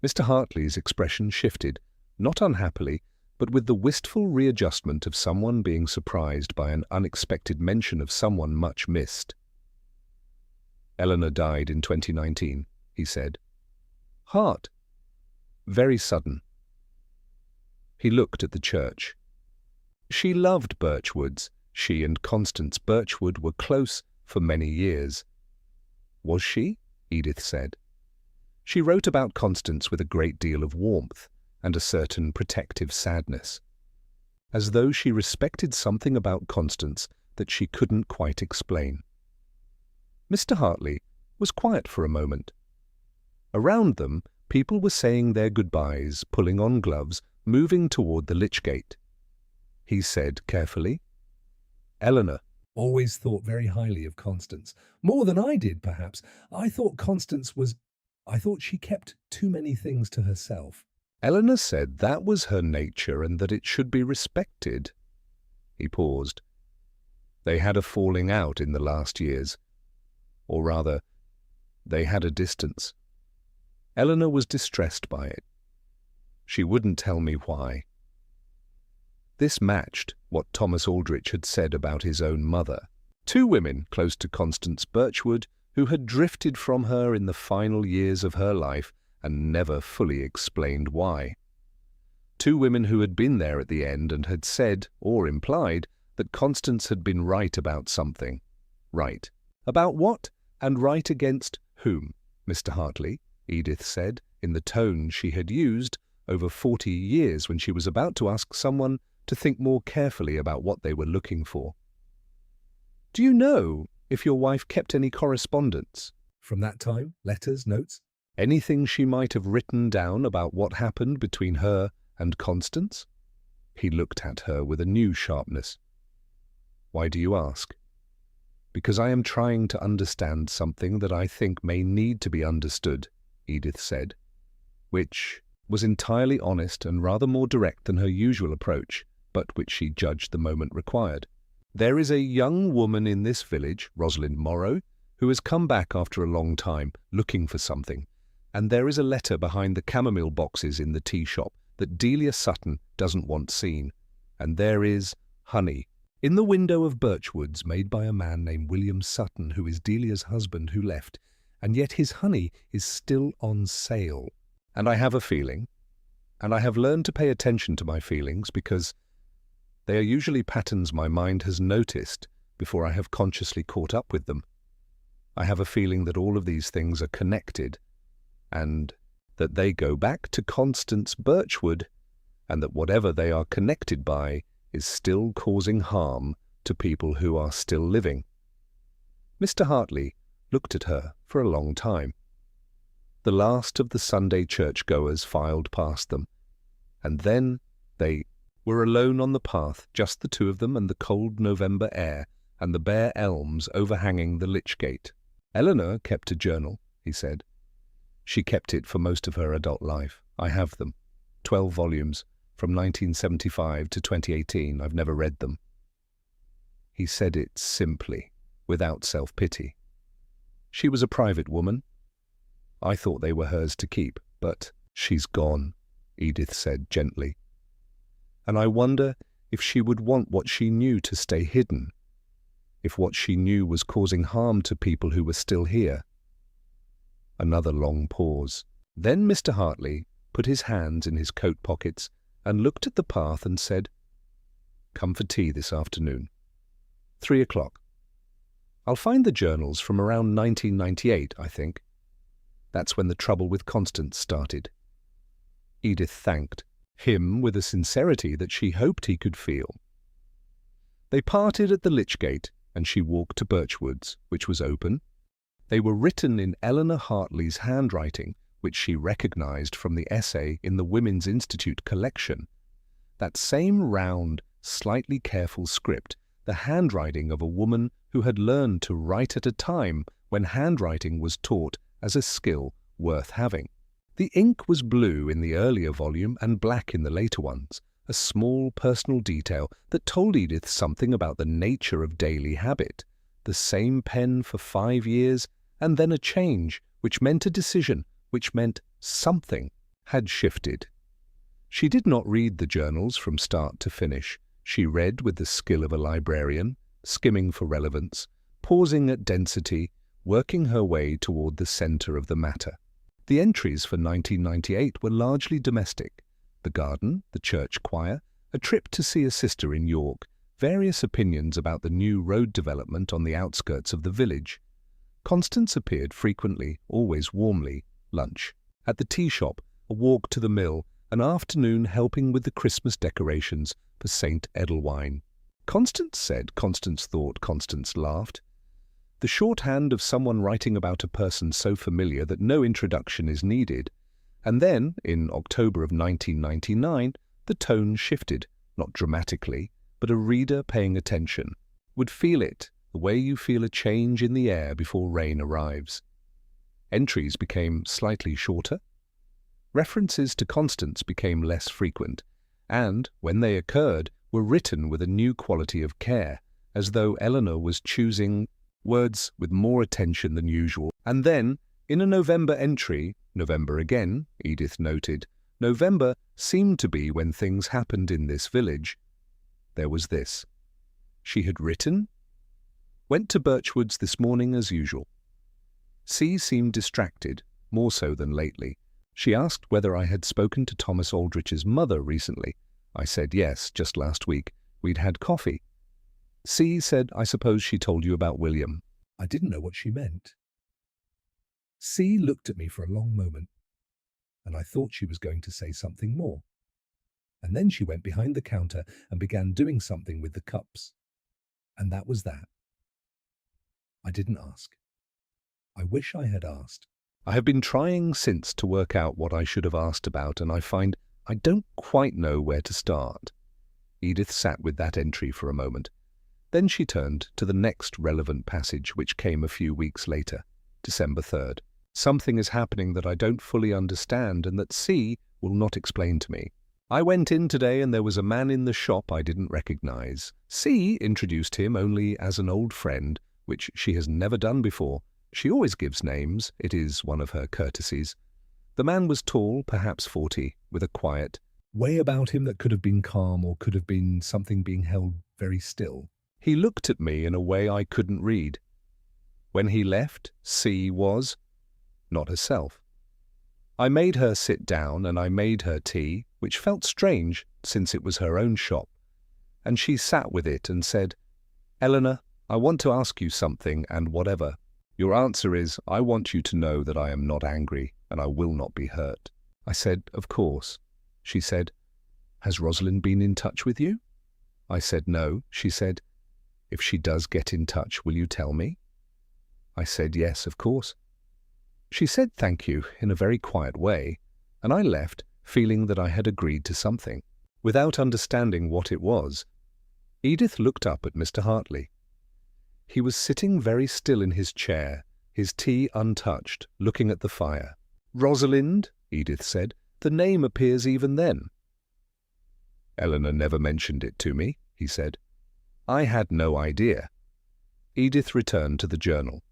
Mr. Hartley's expression shifted, not unhappily, but with the wistful readjustment of someone being surprised by an unexpected mention of someone much missed. "Eleanor died in 2019, he said. "Heart. Very sudden." He looked at the church. She loved Birchwoods. She and Constance Birchwood were close for many years. Was she? Edith said. She wrote about Constance with a great deal of warmth and a certain protective sadness, as though she respected something about Constance that she couldn't quite explain. Mr. Hartley was quiet for a moment. Around them, people were saying their goodbyes, pulling on gloves, moving toward the lich gate. He said carefully, "Eleanor." Always thought very highly of Constance. More than I did, perhaps. I thought she kept too many things to herself. Eleanor said that was her nature and that it should be respected. He paused. They had a falling out in the last years. Or rather, they had a distance. Eleanor was distressed by it. She wouldn't tell me why. This matched what Thomas Aldrich had said about his own mother. Two women close to Constance Birchwood who had drifted from her in the final years of her life and never fully explained why. Two women who had been there at the end and had said, or implied, that Constance had been right about something. Right. About what? And right against whom, Mr. Hartley? Edith said, in the tone she had used over 40 years when she was about to ask someone to think more carefully about what they were looking for. "Do you know if your wife kept any correspondence?" From that time? Letters, notes? Anything she might have written down about what happened between her and Constance? He looked at her with a new sharpness. "Why do you ask?" "Because I am trying to understand something that I think may need to be understood," Edith said, which was entirely honest and rather more direct than her usual approach, but which she judged the moment required. "There is a young woman in this village, Rosalind Morrow, who has come back after a long time, looking for something, and there is a letter behind the chamomile boxes in the tea shop that Delia Sutton doesn't want seen, and there is honey in the window of Birchwoods made by a man named William Sutton, who is Delia's husband who left, and yet his honey is still on sale. And I have a feeling, and I have learned to pay attention to my feelings because they are usually patterns my mind has noticed before I have consciously caught up with them. I have a feeling that all of these things are connected, and that they go back to Constance Birchwood, and that whatever they are connected by is still causing harm to people who are still living." Mr. Hartley looked at her for a long time. The last of the Sunday churchgoers filed past them, and then they were alone on the path, just the two of them and the cold November air and the bare elms overhanging the lich gate. "Eleanor kept a journal," he said. "She kept it for most of her adult life. I have them. 12 volumes, from 1975 to 2018. I've never read them." He said it simply, without self-pity. "She was a private woman. I thought they were hers to keep, but she's gone," Edith said gently. "And I wonder if she would want what she knew to stay hidden, if what she knew was causing harm to people who were still here." Another long pause. Then Mr. Hartley put his hands in his coat pockets and looked at the path and said, "Come for tea this afternoon. 3 o'clock. I'll find the journals from around 1998, I think. That's when the trouble with Constance started." Edith thanked him with a sincerity that she hoped he could feel. They parted at the lich gate, and she walked to Birchwoods, which was open. They were written in Eleanor Hartley's handwriting, which she recognized from the essay in the Women's Institute collection. That same round, slightly careful script, the handwriting of a woman who had learned to write at a time when handwriting was taught as a skill worth having. The ink was blue in the earlier volume and black in the later ones, a small personal detail that told Edith something about the nature of daily habit. The same pen for 5 years, and then a change, which meant a decision, which meant something had shifted. She did not read the journals from start to finish. She read with the skill of a librarian, skimming for relevance, pausing at density, working her way toward the center of the matter. The entries for 1998 were largely domestic. The garden, the church choir, a trip to see a sister in York, various opinions about the new road development on the outskirts of the village. Constance appeared frequently, always warmly, lunch. At the tea shop, a walk to the mill, an afternoon helping with the Christmas decorations for St. Edelwine. Constance said, Constance thought, Constance laughed. The shorthand of someone writing about a person so familiar that no introduction is needed. And then, in October of 1999, the tone shifted, not dramatically, but a reader paying attention would feel it, the way you feel a change in the air before rain arrives. Entries became slightly shorter. References to Constance became less frequent, and, when they occurred, were written with a new quality of care, as though Eleanor was choosing words with more attention than usual. And then, in a November entry, November again, Edith noted, November seemed to be when things happened in this village. There was this. She had written, "Went to Birchwoods this morning as usual." C seemed distracted, more so than lately. She asked whether I had spoken to Thomas Aldrich's mother recently. I said yes, just last week. We'd had coffee. C said, I suppose she told you about William. I didn't know what she meant. C looked at me for a long moment, and I thought she was going to say something more. And then she went behind the counter and began doing something with the cups. And that was that. I didn't ask. I wish I had asked. I have been trying since to work out what I should have asked about, and I find I don't quite know where to start. Edith sat with that entry for a moment. Then she turned to the next relevant passage, which came a few weeks later, December 3rd. Something is happening that I don't fully understand and that C will not explain to me. I went in today and there was a man in the shop I didn't recognize. C introduced him only as an old friend, which she has never done before. She always gives names. It is one of her courtesies. The man was tall, perhaps 40, with a quiet way about him that could have been calm or could have been something being held very still. He looked at me in a way I couldn't read. When he left, C was not herself. I made her sit down and I made her tea, which felt strange since it was her own shop, and she sat with it and said, Eleanor, I want to ask you something and whatever. Your answer is, I want you to know that I am not angry and I will not be hurt. I said, of course. She said, has Rosalind been in touch with you? I said, no. She said, if she does get in touch, will you tell me? I said, yes, of course. She said thank you in a very quiet way, and I left feeling that I had agreed to something, without understanding what it was. Edith looked up at Mr. Hartley. He was sitting very still in his chair, his tea untouched, looking at the fire. Rosalind, Edith said, the name appears even then. Eleanor never mentioned it to me, he said. I had no idea. Edith returned to the journal.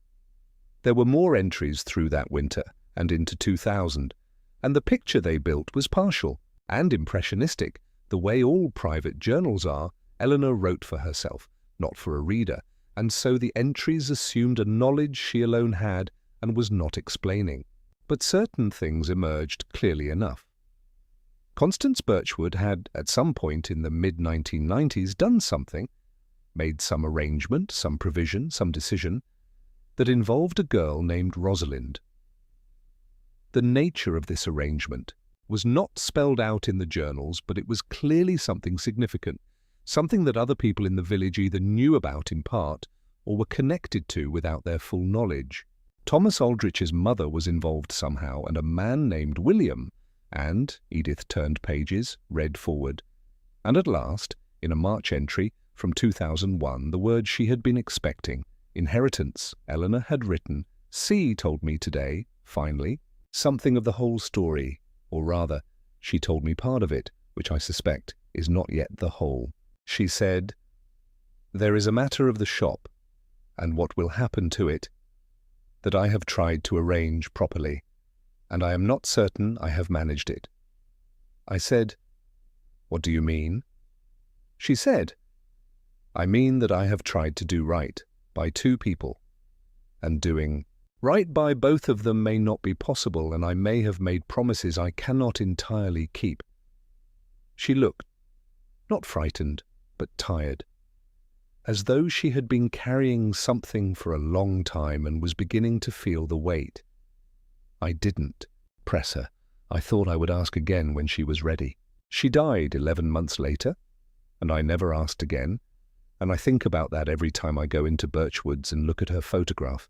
There were more entries through that winter and into 2000, and the picture they built was partial and impressionistic. The way all private journals are, Eleanor wrote for herself, not for a reader, and so the entries assumed a knowledge she alone had and was not explaining. But certain things emerged clearly enough. Constance Birchwood had, at some point in the mid-1990s, done something, made some arrangement, some provision, some decision, that involved a girl named Rosalind. The nature of this arrangement was not spelled out in the journals, but it was clearly something significant, something that other people in the village either knew about in part or were connected to without their full knowledge. Thomas Aldrich's mother was involved somehow, and a man named William, and Edith turned pages, read forward, and at last, in a March entry from 2001, the word she had been expecting, inheritance, Eleanor had written, C told me today, finally, something of the whole story, or rather, she told me part of it, which I suspect is not yet the whole. She said, there is a matter of the shop, and what will happen to it, that I have tried to arrange properly, and I am not certain I have managed it. I said, What do you mean? She said, I mean that I have tried to do right by two people, and doing right by both of them may not be possible, and I may have made promises I cannot entirely keep. She looked, not frightened, but tired, as though she had been carrying something for a long time and was beginning to feel the weight. I didn't press her. I thought I would ask again when she was ready. She died 11 months later, and I never asked again, and I think about that every time I go into Birchwoods and look at her photograph.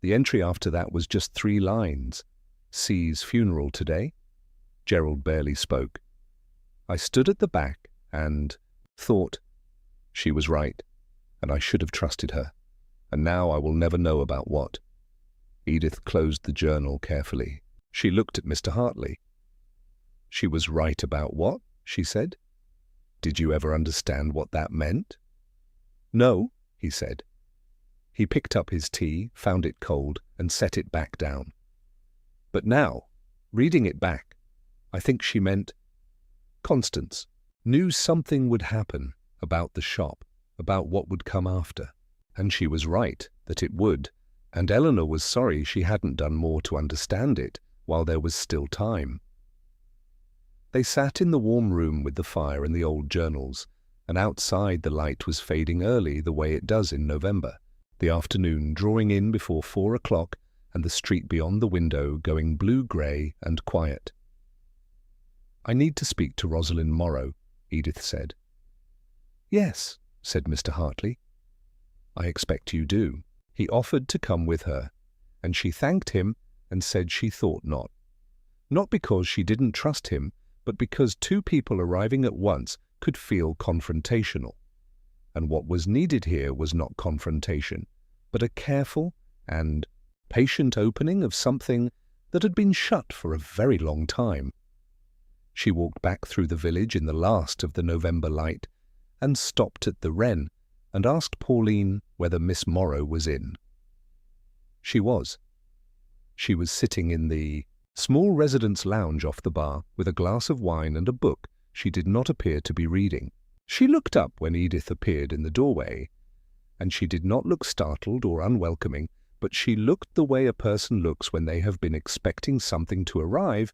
The entry after that was just 3 lines. C's funeral today. Gerald barely spoke. I stood at the back and thought she was right, and I should have trusted her, and now I will never know about what. Edith closed the journal carefully. She looked at Mr. Hartley. She was right about what? She said. Did you ever understand what that meant? No, he said. He picked up his tea, found it cold, and set it back down. But now, reading it back, I think she meant Constance knew something would happen about the shop, about what would come after, and she was right that it would, and Eleanor was sorry she hadn't done more to understand it while there was still time. They sat in the warm room with the fire and the old journals, and outside the light was fading early the way it does in November, the afternoon drawing in before 4 o'clock and the street beyond the window going blue-grey and quiet. I need to speak to Rosalind Morrow, Edith said. Yes, said Mr. Hartley. I expect you do. He offered to come with her, and she thanked him and said she thought not. Not because she didn't trust him, but because 2 people arriving at once could feel confrontational. And what was needed here was not confrontation, but a careful and patient opening of something that had been shut for a very long time. She walked back through the village in the last of the November light and stopped at the Wren and asked Pauline whether Miss Morrow was in. She was. She was sitting in the small residence lounge off the bar with a glass of wine and a book she did not appear to be reading. She looked up when Edith appeared in the doorway, and she did not look startled or unwelcoming, but she looked the way a person looks when they have been expecting something to arrive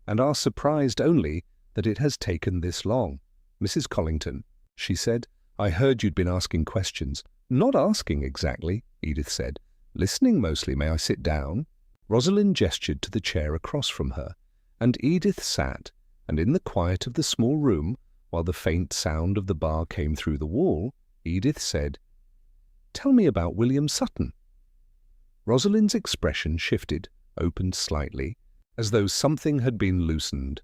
and are surprised only that it has taken this long. Mrs. Collington, she said, I heard you'd been asking questions. Not asking exactly, Edith said. Listening mostly. May I sit down? Rosalind gestured to the chair across from her, and Edith sat, and in the quiet of the small room, while the faint sound of the bar came through the wall, Edith said, Tell me about William Sutton. Rosalind's expression shifted, opened slightly, as though something had been loosened.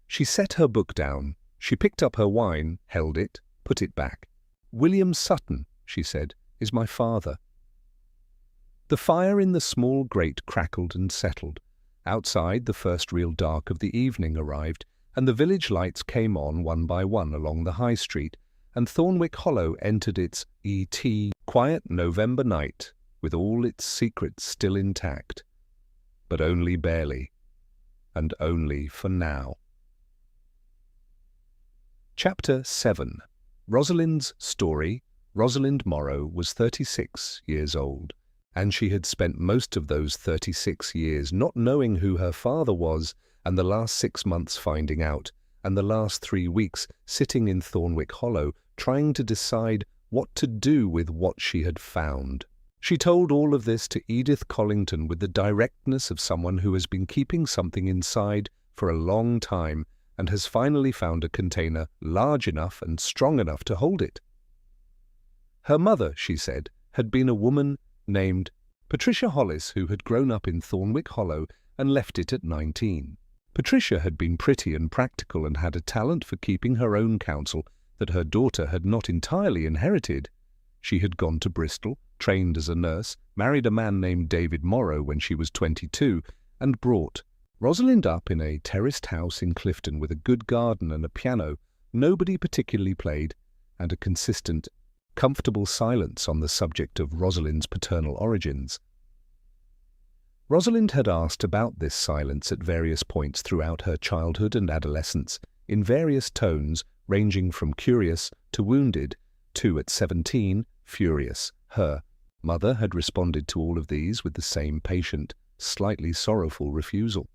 She set her book down. She picked up her wine, held it, put it back. William Sutton, she said, is my father. The fire in the small grate crackled and settled. Outside, the first real dark of the evening arrived, and the village lights came on one by one along the high street, and Thornwick Hollow entered its quiet November night, with all its secrets still intact. But only barely, and only for now. Chapter 7. Rosalind's story. Rosalind Morrow was 36 years old, and she had spent most of those 36 years not knowing who her father was, and the last 6 months finding out, and the last 3 weeks sitting in Thornwick Hollow trying to decide what to do with what she had found. She told all of this to Edith Collington with the directness of someone who has been keeping something inside for a long time and has finally found a container large enough and strong enough to hold it. Her mother, she said, had been a woman named Patricia Hollis who had grown up in Thornwick Hollow and left it at 19. Patricia had been pretty and practical and had a talent for keeping her own counsel that her daughter had not entirely inherited. She had gone to Bristol, trained as a nurse, married a man named David Morrow when she was 22, and brought Rosalind up in a terraced house in Clifton with a good garden and a piano nobody particularly played, and a consistent, comfortable silence on the subject of Rosalind's paternal origins. Rosalind had asked about this silence at various points throughout her childhood and adolescence. in various tones ranging from curious to wounded to, at 17, furious. Her mother had responded to all of these with the same patient, slightly sorrowful refusal.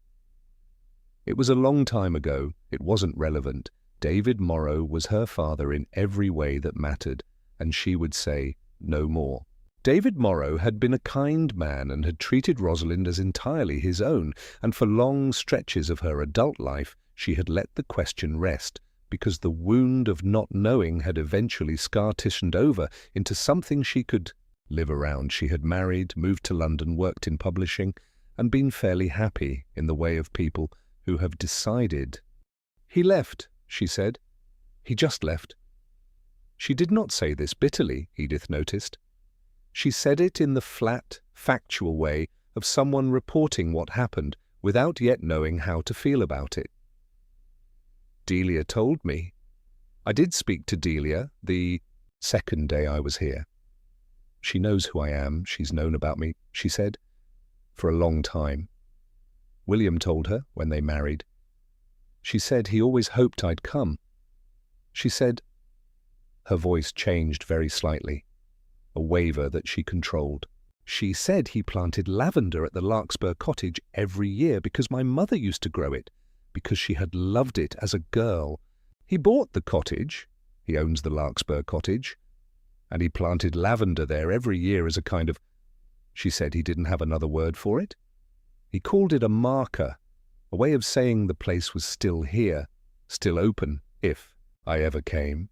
It was a long time ago. It wasn't relevant. David Morrow was her father in every way that mattered, and she would say no more. David Morrow had been a kind man and had treated Rosalind as entirely his own, and for long stretches of her adult life she had let the question rest, because the wound of not knowing had eventually scar-tissued over into something she could live around. She had married, moved to London, worked in publishing, and been fairly happy in the way of people who have decided. "He left," she said. "He just left." She did not say this bitterly, Edith noticed. She said it in the flat, factual way of someone reporting what happened without yet knowing how to feel about it. "Delia told me. I did speak to Delia the second day I was here. She knows who I am. She's known about me," she said, "for a long time. William told her when they married. She said he always hoped I'd come. She said—" Her voice changed very slightly, a waver that she controlled. "She said he planted lavender at the Larkspur cottage every year because my mother used to grow it, because she had loved it as a girl. He bought the cottage, he owns the Larkspur cottage, and he planted lavender there every year as a kind of—" She said he didn't have another word for it. He called it a marker, a way of saying the place was still here, still open, if I ever came.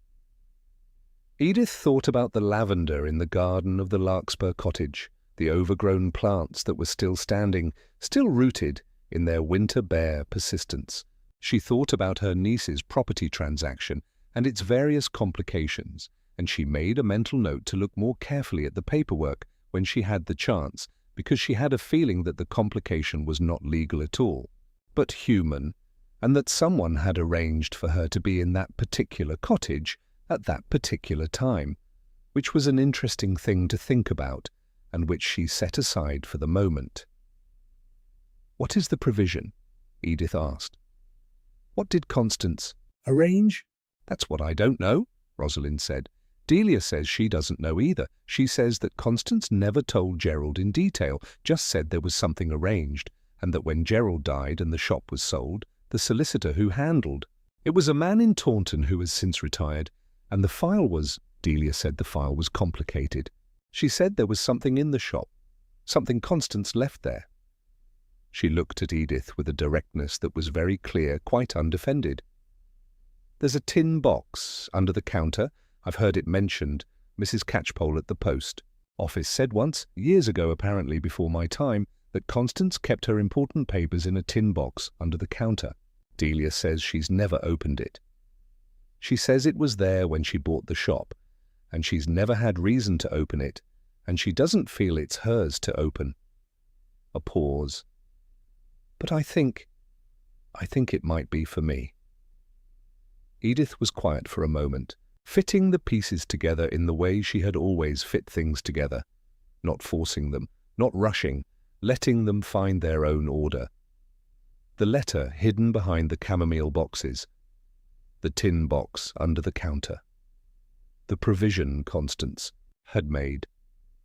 Edith thought about the lavender in the garden of the Larkspur cottage, the overgrown plants that were still standing, still rooted in their winter-bare persistence. She thought about her niece's property transaction and its various complications, and she made a mental note to look more carefully at the paperwork when she had the chance, because she had a feeling that the complication was not legal at all, but human, and that someone had arranged for her to be in that particular cottage at that particular time, which was an interesting thing to think about, and which she set aside for the moment. "What is the provision?" Edith asked. "What did Constance Arrange? "That's what I don't know," Rosalind said. "Delia says she doesn't know either. She says that Constance never told Gerald in detail, just said there was something arranged, and that when Gerald died and the shop was sold, the solicitor who handled it was a man in Taunton who has since retired, and the file was—" Delia said the file was complicated. She said there was something in the shop, something Constance left there. She looked at Edith with a directness that was very clear, quite undefended. "There's a tin box under the counter. I've heard it mentioned. Mrs. Catchpole at the post office said once, years ago apparently before my time, that Constance kept her important papers in a tin box under the counter. Delia says she's never opened it. She says it was there when she bought the shop, and she's never had reason to open it, and she doesn't feel it's hers to open." A pause. "But I think it might be for me." Edith was quiet for a moment, fitting the pieces together in the way she had always fit things together, not forcing them, not rushing, letting them find their own order. The letter hidden behind the chamomile boxes, the tin box under the counter, the provision Constance had made,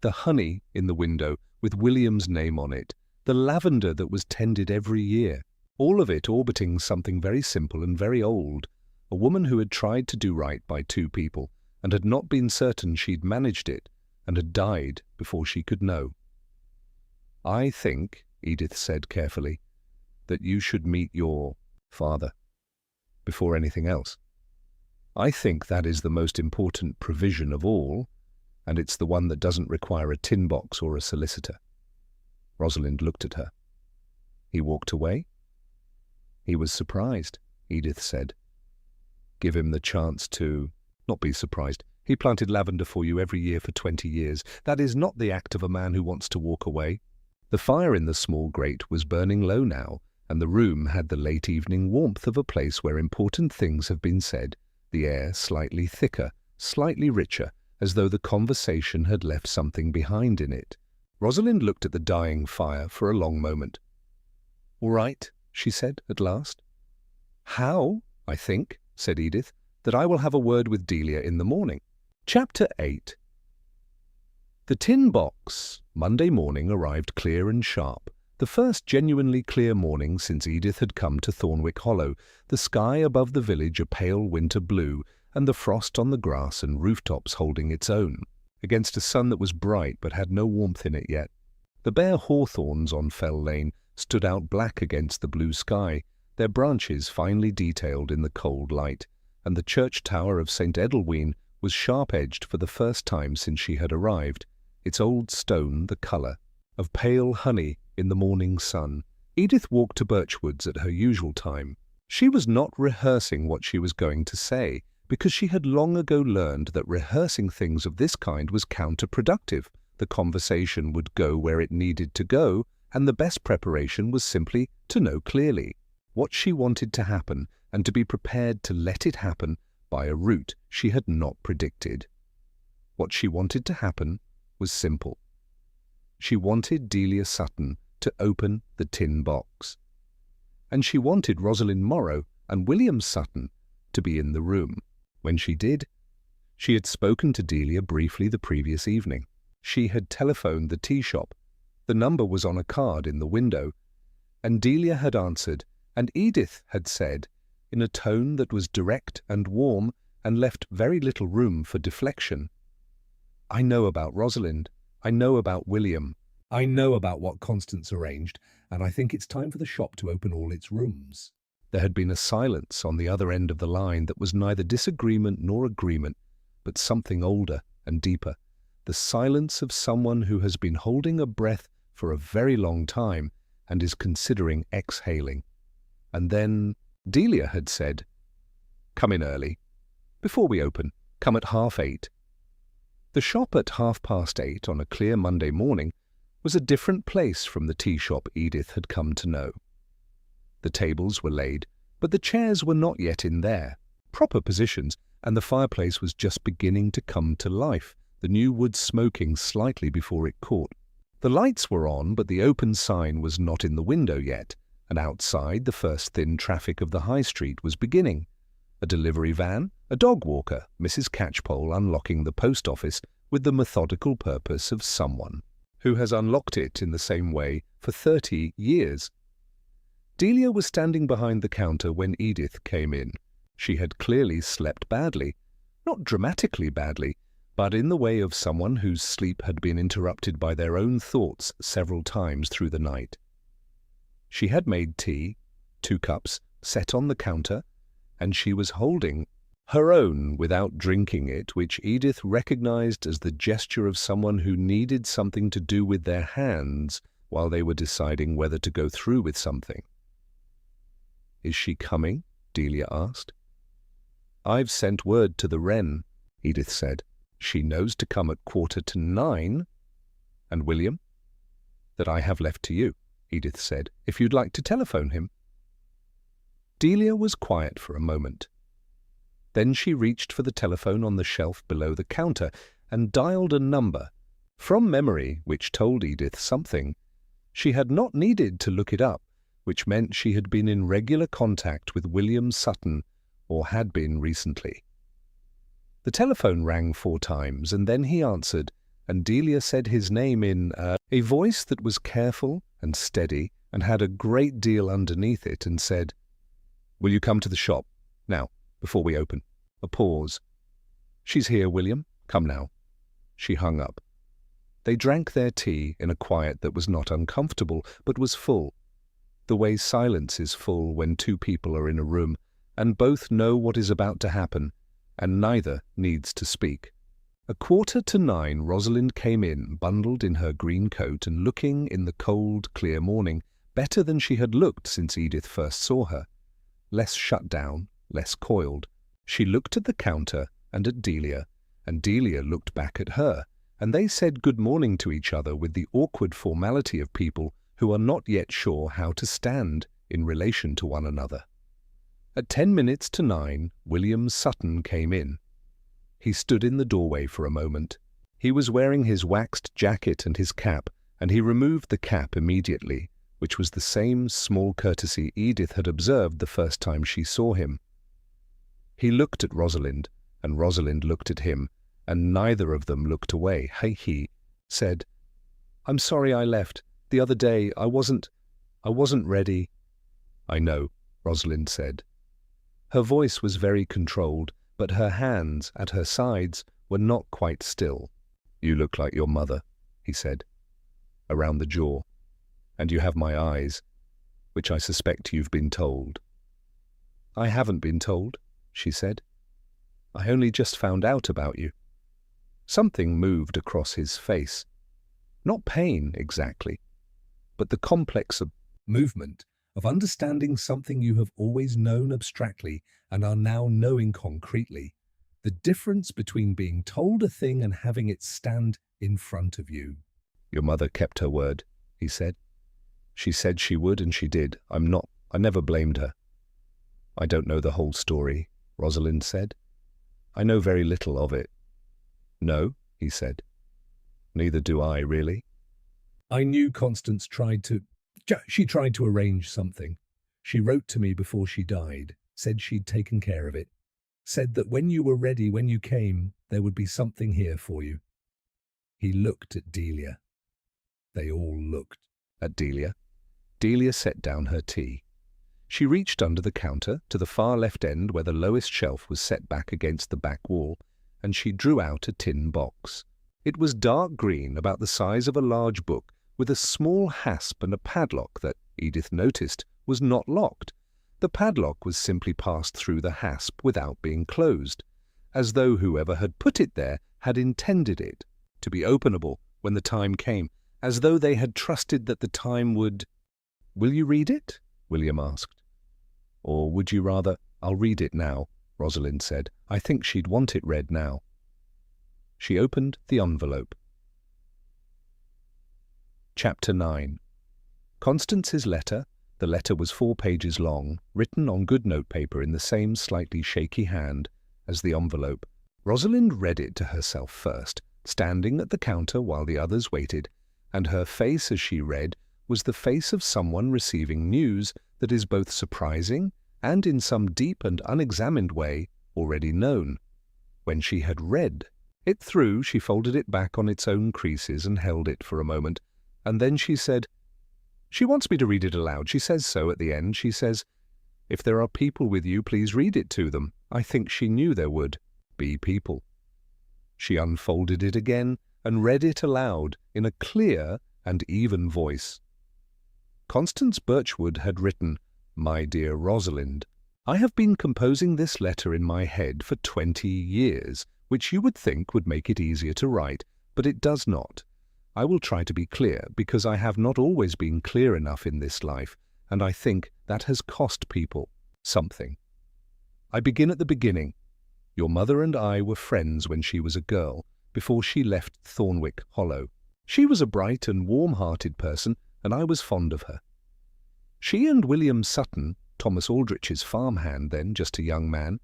the honey in the window with William's name on it, the lavender that was tended every year, all of it orbiting something very simple and very old, a woman who had tried to do right by two people and had not been certain she'd managed it and had died before she could know. "I think," Edith said carefully, "that you should meet your father before anything else. I think that is the most important provision of all, and it's the one that doesn't require a tin box or a solicitor." Rosalind looked at her. "He walked away?" "He was surprised," Edith said. "Give him the chance to not be surprised. He planted lavender for you every year for 20 years. That is not the act of a man who wants to walk away." The fire in the small grate was burning low now, and the room had the late evening warmth of a place where important things have been said, the air slightly thicker, slightly richer, as though the conversation had left something behind in it. Rosalind looked at the dying fire for a long moment. "All right," she said at last. "How?" "I think," said Edith, "that I will have a word with Delia in the morning." Chapter 8. The tin box, Monday morning, arrived clear and sharp. The first genuinely clear morning since Edith had come to Thornwick Hollow, the sky above the village a pale winter blue, and the frost on the grass and rooftops holding its own, against a sun that was bright but had no warmth in it yet. The bare hawthorns on Fell Lane stood out black against the blue sky, their branches finely detailed in the cold light, and the church tower of St. Edelwine was sharp-edged for the first time since she had arrived, its old stone the colour of pale honey in the morning sun. Edith walked to Birchwoods at her usual time. She was not rehearsing what she was going to say, because she had long ago learned that rehearsing things of this kind was counterproductive. The conversation would go where it needed to go, and the best preparation was simply to know clearly what she wanted to happen and to be prepared to let it happen by a route she had not predicted. What she wanted to happen was simple. She wanted Delia Sutton to open the tin box. And she wanted Rosalind Morrow and William Sutton to be in the room. When she did, she had spoken to Delia briefly the previous evening. She had telephoned the tea shop. The number was on a card in the window, and Delia had answered, and Edith had said, in a tone that was direct and warm and left very little room for deflection, "I know about Rosalind. I know about William. I know about what Constance arranged, and I think it's time for the shop to open all its rooms." There had been a silence on the other end of the line that was neither disagreement nor agreement, but something older and deeper, the silence of someone who has been holding a breath for a very long time and is considering exhaling. And then Delia had said, "Come in early. Before we open, come at 8:30. The shop at 8:30 on a clear Monday morning was a different place from the tea shop Edith had come to know. The tables were laid, but the chairs were not yet in their proper positions, and the fireplace was just beginning to come to life, the new wood smoking slightly before it caught. The lights were on, but the open sign was not in the window yet, and outside the first thin traffic of the high street was beginning. A delivery van, a dog walker, Mrs. Catchpole unlocking the post office with the methodical purpose of someone who has unlocked it in the same way for 30 years. Delia was standing behind the counter when Edith came in. She had clearly slept badly, not dramatically badly, but in the way of someone whose sleep had been interrupted by their own thoughts several times through the night. She had made tea, 2 cups, set on the counter, and she was holding her own without drinking it, which Edith recognized as the gesture of someone who needed something to do with their hands while they were deciding whether to go through with something. "Is she coming?" Delia asked. "I've sent word to the Wren," Edith said. "She knows to come at 9:15. "And William?" "That I have left to you," Edith said, "if you'd like to telephone him." Delia was quiet for a moment. Then she reached for the telephone on the shelf below the counter and dialed a number, from memory, which told Edith something. She had not needed to look it up, which meant she had been in regular contact with William Sutton, or had been recently. The telephone rang 4 times, and then he answered, and Delia said his name in a voice that was careful and steady and had a great deal underneath it, and said, "Will you come to the shop? Now, before we open." A pause. "She's here, William. Come now." She hung up. They drank their tea in a quiet that was not uncomfortable, but was full, the way silence is full when 2 people are in a room, and both know what is about to happen, and neither needs to speak. 9:15, Rosalind came in, bundled in her green coat and looking, in the cold, clear morning, better than she had looked since Edith first saw her. Less shut down, less coiled. She looked at the counter and at Delia, and Delia looked back at her, and they said good morning to each other with the awkward formality of people who are not yet sure how to stand in relation to one another. At 9:10, William Sutton came in. He stood in the doorway for a moment. He was wearing his waxed jacket and his cap, and he removed the cap immediately, which was the same small courtesy Edith had observed the first time she saw him. He looked at Rosalind, and Rosalind looked at him, and neither of them looked away. He said, "I'm sorry I left. The other day I wasn't ready." "I know," Rosalind said. Her voice was very controlled, but her hands at her sides were not quite still. "You look like your mother," he said, "around the jaw, and you have my eyes, which I suspect you've been told." "I haven't been told," she said. "I only just found out about you." Something moved across his face. Not pain, exactly, but the complex movement of understanding something you have always known abstractly and are now knowing concretely. The difference between being told a thing and having it stand in front of you. "Your mother kept her word," he said. "She said she would, and she did. I never blamed her." "I don't know the whole story," Rosalind said. "I know very little of it." "No," he said. "Neither do I, really." "I knew Constance tried to arrange something. She wrote to me before she died, said she'd taken care of it, said that when you were ready, when you came, there would be something here for you." He looked at Delia. They all looked at Delia. Delia set down her tea. She reached under the counter to the far left end where the lowest shelf was set back against the back wall, and she drew out a tin box. It was dark green, about the size of a large book, with a small hasp and a padlock that, Edith noticed, was not locked. The padlock was simply passed through the hasp without being closed, as though whoever had put it there had intended it to be openable when the time came, as though they had trusted that the time would— "Will you read it?" William asked. "Or would you rather—" "I'll read it now," Rosalind said. "I think she'd want it read now." She opened the envelope. Chapter 9. Constance's letter. The letter was 4 pages long, written on good notepaper in the same slightly shaky hand as the envelope. Rosalind read it to herself first, standing at the counter while the others waited, and her face as she read was the face of someone receiving news that is both surprising and in some deep and unexamined way already known. When she had read it through, she folded it back on its own creases and held it for a moment, and then she said, "She wants me to read it aloud. She says so at the end. She says, 'If there are people with you, please read it to them.' I think she knew there would be people." She unfolded it again and read it aloud in a clear and even voice. Constance Birchwood had written, "My dear Rosalind, I have been composing this letter in my head for 20 years, which you would think would make it easier to write, but it does not. I will try to be clear, because I have not always been clear enough in this life, and I think that has cost people something. I begin at the beginning. Your mother and I were friends when she was a girl, before she left Thornwick Hollow. She was a bright and warm-hearted person, and I was fond of her. She and William Sutton, Thomas Aldrich's farmhand then, just a young man,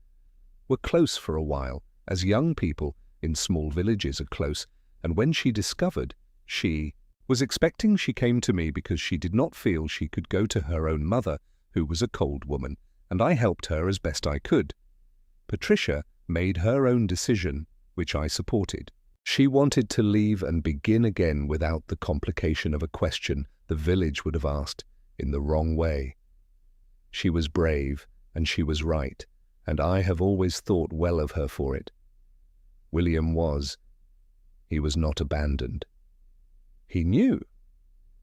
were close for a while, as young people in small villages are close, and when she discovered she was expecting, she came to me because she did not feel she could go to her own mother, who was a cold woman, and I helped her as best I could. Patricia made her own decision, which I supported. She wanted to leave and begin again without the complication of a question the village would have asked in the wrong way. She was brave, and she was right, and I have always thought well of her for it. William was. He was not abandoned. He knew.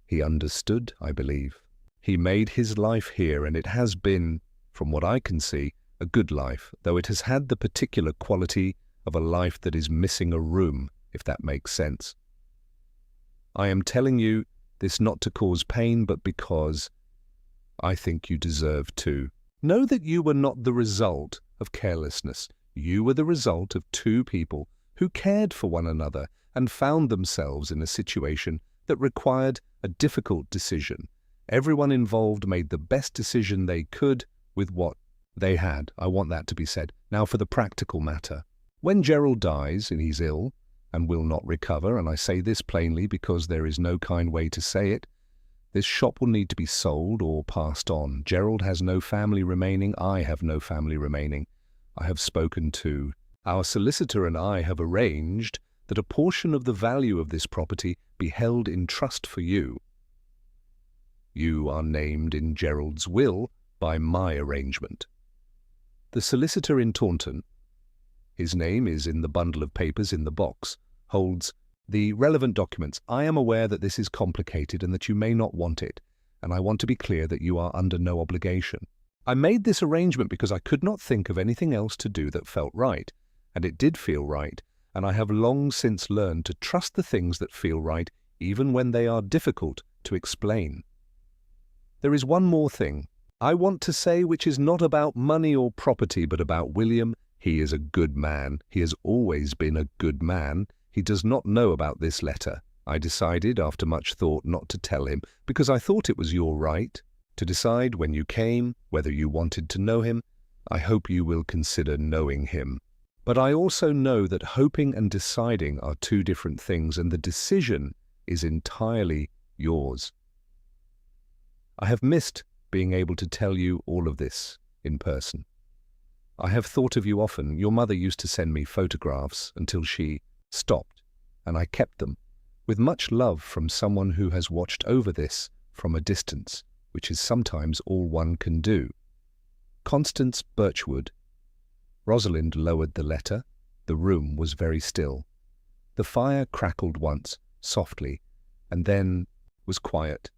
He understood, I believe. He made his life here, and it has been, from what I can see, a good life, though it has had the particular quality of a life that is missing a room, if that makes sense. I am telling you this not to cause pain, but because I think you deserve to. Know that you were not the result of carelessness. You were the result of 2 people who cared for one another and found themselves in a situation that required a difficult decision. Everyone involved made the best decision they could with what they had. I want that to be said. Now for the practical matter. When Gerald dies and he's ill and will not recover, and I say this plainly because there is no kind way to say it, this shop will need to be sold or passed on. Gerald has no family remaining. I have no family remaining. I have spoken to. Our solicitor and I have arranged that a portion of the value of this property be held in trust for you. You are named in Gerald's will by my arrangement. The solicitor in Taunton, his name is in the bundle of papers in the box, holds the relevant documents. I am aware that this is complicated and that you may not want it, and I want to be clear that you are under no obligation. I made this arrangement because I could not think of anything else to do that felt right, and it did feel right, and I have long since learned to trust the things that feel right even when they are difficult to explain. There is one more thing I want to say which is not about money or property but about William. He is a good man. He has always been a good man. He does not know about this letter. I decided after much thought not to tell him because I thought it was your right to decide when you came whether you wanted to know him. I hope you will consider knowing him. But I also know that hoping and deciding are two different things, and the decision is entirely yours. I have missed being able to tell you all of this in person. I have thought of you often. Your mother used to send me photographs until she stopped, and I kept them, with much love from someone who has watched over this from a distance, which is sometimes all one can do. Constance Birchwood. Rosalind lowered the letter. The room was very still. The fire crackled once, softly, and then was quiet.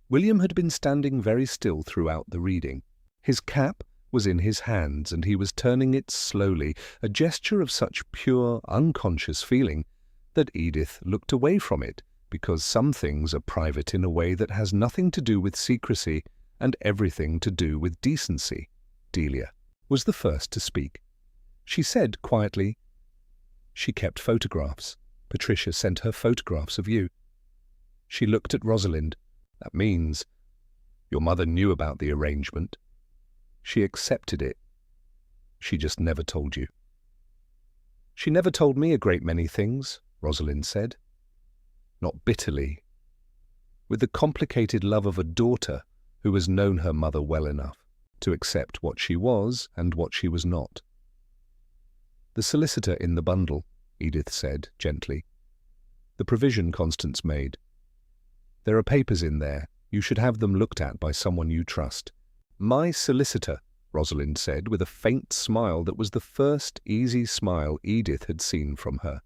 William had been standing very still throughout the reading. His cap was in his hands, and he was turning it slowly, a gesture of such pure, unconscious feeling that Edith looked away from it, because some things are private in a way that has nothing to do with secrecy and everything to do with decency. Delia was the first to speak. She said quietly, "She kept photographs. Patricia sent her photographs of you." She looked at Rosalind. "That means your mother knew about the arrangement. She accepted it. She just never told you." "She never told me a great many things," Rosalind said. Not bitterly, with the complicated love of a daughter who has known her mother well enough to accept what she was and what she was not. "The solicitor in the bundle," Edith said gently. "The provision Constance made. There are papers in there. You should have them looked at by someone you trust." "My solicitor," Rosalind said with a faint smile that was the first easy smile Edith had seen from her.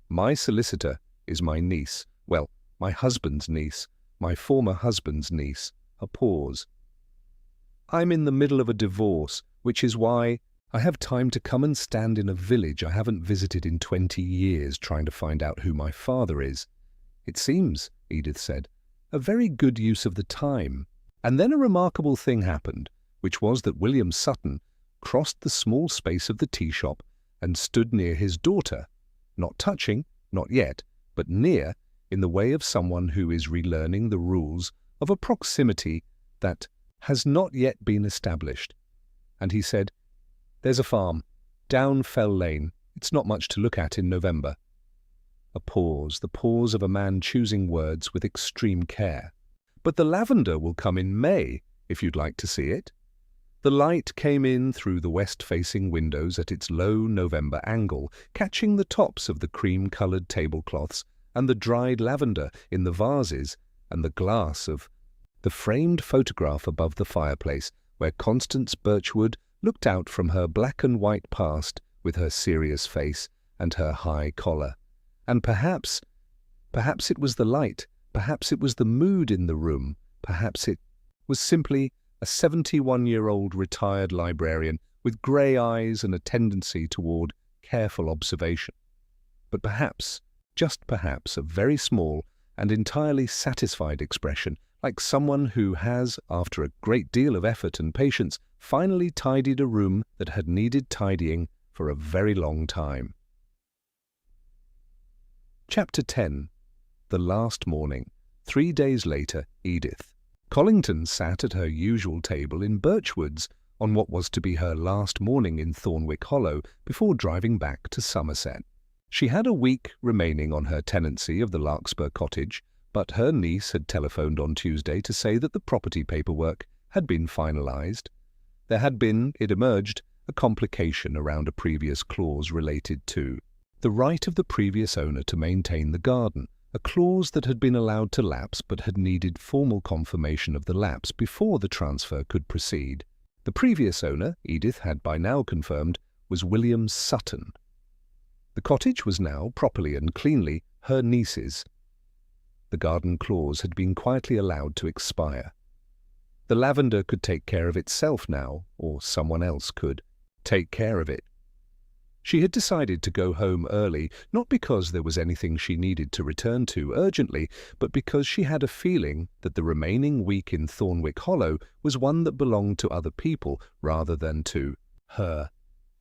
"My solicitor is my niece. Well, my husband's niece. My former husband's niece." A pause. "I'm in the middle of a divorce, which is why I have time to come and stand in a village I haven't visited in 20 years trying to find out who my father is. It seems," Edith said, "a very good use of the time." And then a remarkable thing happened, which was that William Sutton crossed the small space of the tea shop and stood near his daughter, not touching, not yet, but near, in the way of someone who is relearning the rules of a proximity that has not yet been established. And he said, "There's a farm, down Fell Lane. It's not much to look at in November." A pause, the pause of a man choosing words with extreme care. "But the lavender will come in May, if you'd like to see it." The light came in through the west-facing windows at its low November angle, catching the tops of the cream-coloured tablecloths and the dried lavender in the vases and the glass of the framed photograph above the fireplace, where Constance Birchwood looked out from her black-and-white past with her serious face and her high collar. And perhaps it was the light, perhaps it was the mood in the room, perhaps it was simply a 71-year-old retired librarian with grey eyes and a tendency toward careful observation. But perhaps, just perhaps, a very small and entirely satisfied expression, like someone who has, after a great deal of effort and patience, finally tidied a room that had needed tidying for a very long time. Chapter 10. The Last Morning. 3 days later, Edith. Collington sat at her usual table in Birchwoods on what was to be her last morning in Thornwick Hollow before driving back to Somerset. She had a week remaining on her tenancy of the Larkspur cottage, but her niece had telephoned on Tuesday to say that the property paperwork had been finalised. There had been, it emerged, a complication around a previous clause related to the right of the previous owner to maintain the garden, a clause that had been allowed to lapse but had needed formal confirmation of the lapse before the transfer could proceed. The previous owner, Edith had by now confirmed, was William Sutton. The cottage was now, properly and cleanly, her niece's. The garden clause had been quietly allowed to expire. The lavender could take care of itself now, or someone else could take care of it. She had decided to go home early, not because there was anything she needed to return to urgently, but because she had a feeling that the remaining week in Thornwick Hollow was one that belonged to other people rather than to her,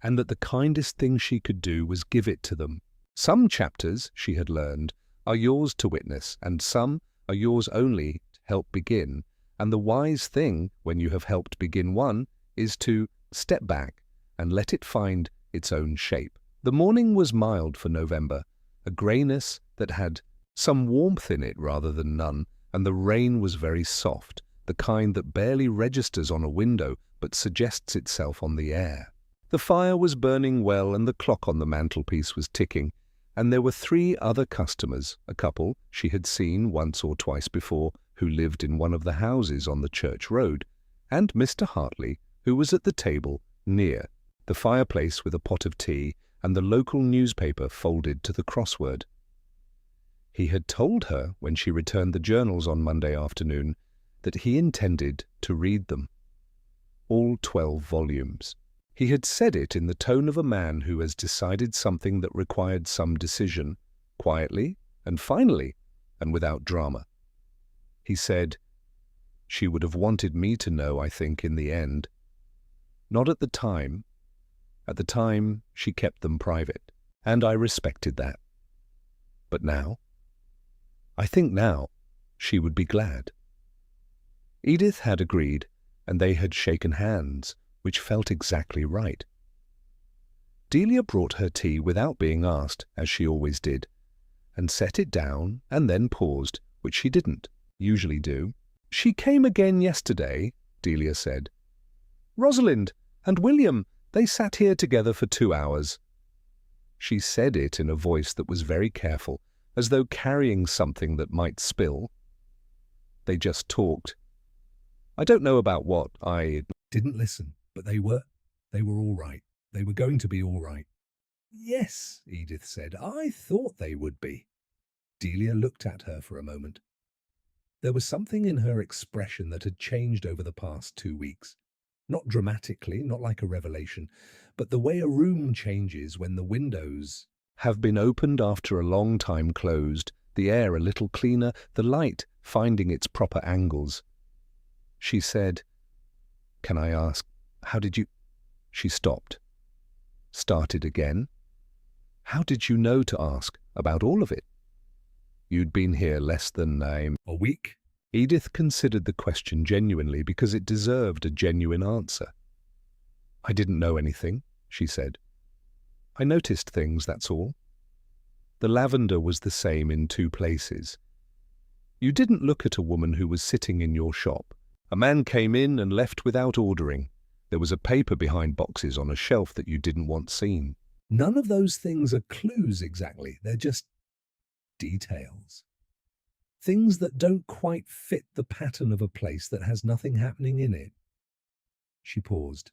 and that the kindest thing she could do was give it to them. Some chapters, she had learned, are yours to witness, and some are yours only to help begin, and the wise thing, when you have helped begin one, is to step back and let it find its own shape. The morning was mild for November, a greyness that had some warmth in it rather than none, and the rain was very soft, the kind that barely registers on a window but suggests itself on the air. The fire was burning well and the clock on the mantelpiece was ticking, and there were 3 other customers, a couple she had seen once or twice before, who lived in one of the houses on the church road, and Mr. Hartley, who was at the table near the fireplace with a pot of tea and the local newspaper folded to the crossword. He had told her when she returned the journals on Monday afternoon that he intended to read them, all 12 volumes. He had said it in the tone of a man who has decided something that required some decision, quietly and finally, and without drama. He said, "She would have wanted me to know, I think, in the end. Not at the time. At the time, she kept them private, and I respected that. But now? I think now she would be glad." Edith had agreed, and they had shaken hands, which felt exactly right. Delia brought her tea without being asked, as she always did, and set it down and then paused, which she didn't usually do. "She came again yesterday," Delia said. "Rosalind and William, they sat here together for 2 hours. She said it in a voice that was very careful, as though carrying something that might spill. They just talked. I don't know about what, I Didn't listen, but they were all right. They were going to be all right. Yes, Edith said. I thought they would be. Delia looked at her for a moment. There was something in her expression that had changed over the past 2 weeks. Not dramatically, not like a revelation, but the way a room changes when the windows have been opened after a long time closed, the air a little cleaner, the light finding its proper angles. She said, "Can I ask, how did you—" She stopped. Started again. "How did you know to ask about all of it? You'd been here less than a week?" Edith considered the question genuinely because it deserved a genuine answer. "I didn't know anything," she said. "I noticed things, that's all. The lavender was the same in 2 places. You didn't look at a woman who was sitting in your shop. A man came in and left without ordering. There was a paper behind boxes on a shelf that you didn't want seen." None of those things are clues exactly. They're just details. Things that don't quite fit the pattern of a place that has nothing happening in it. She paused.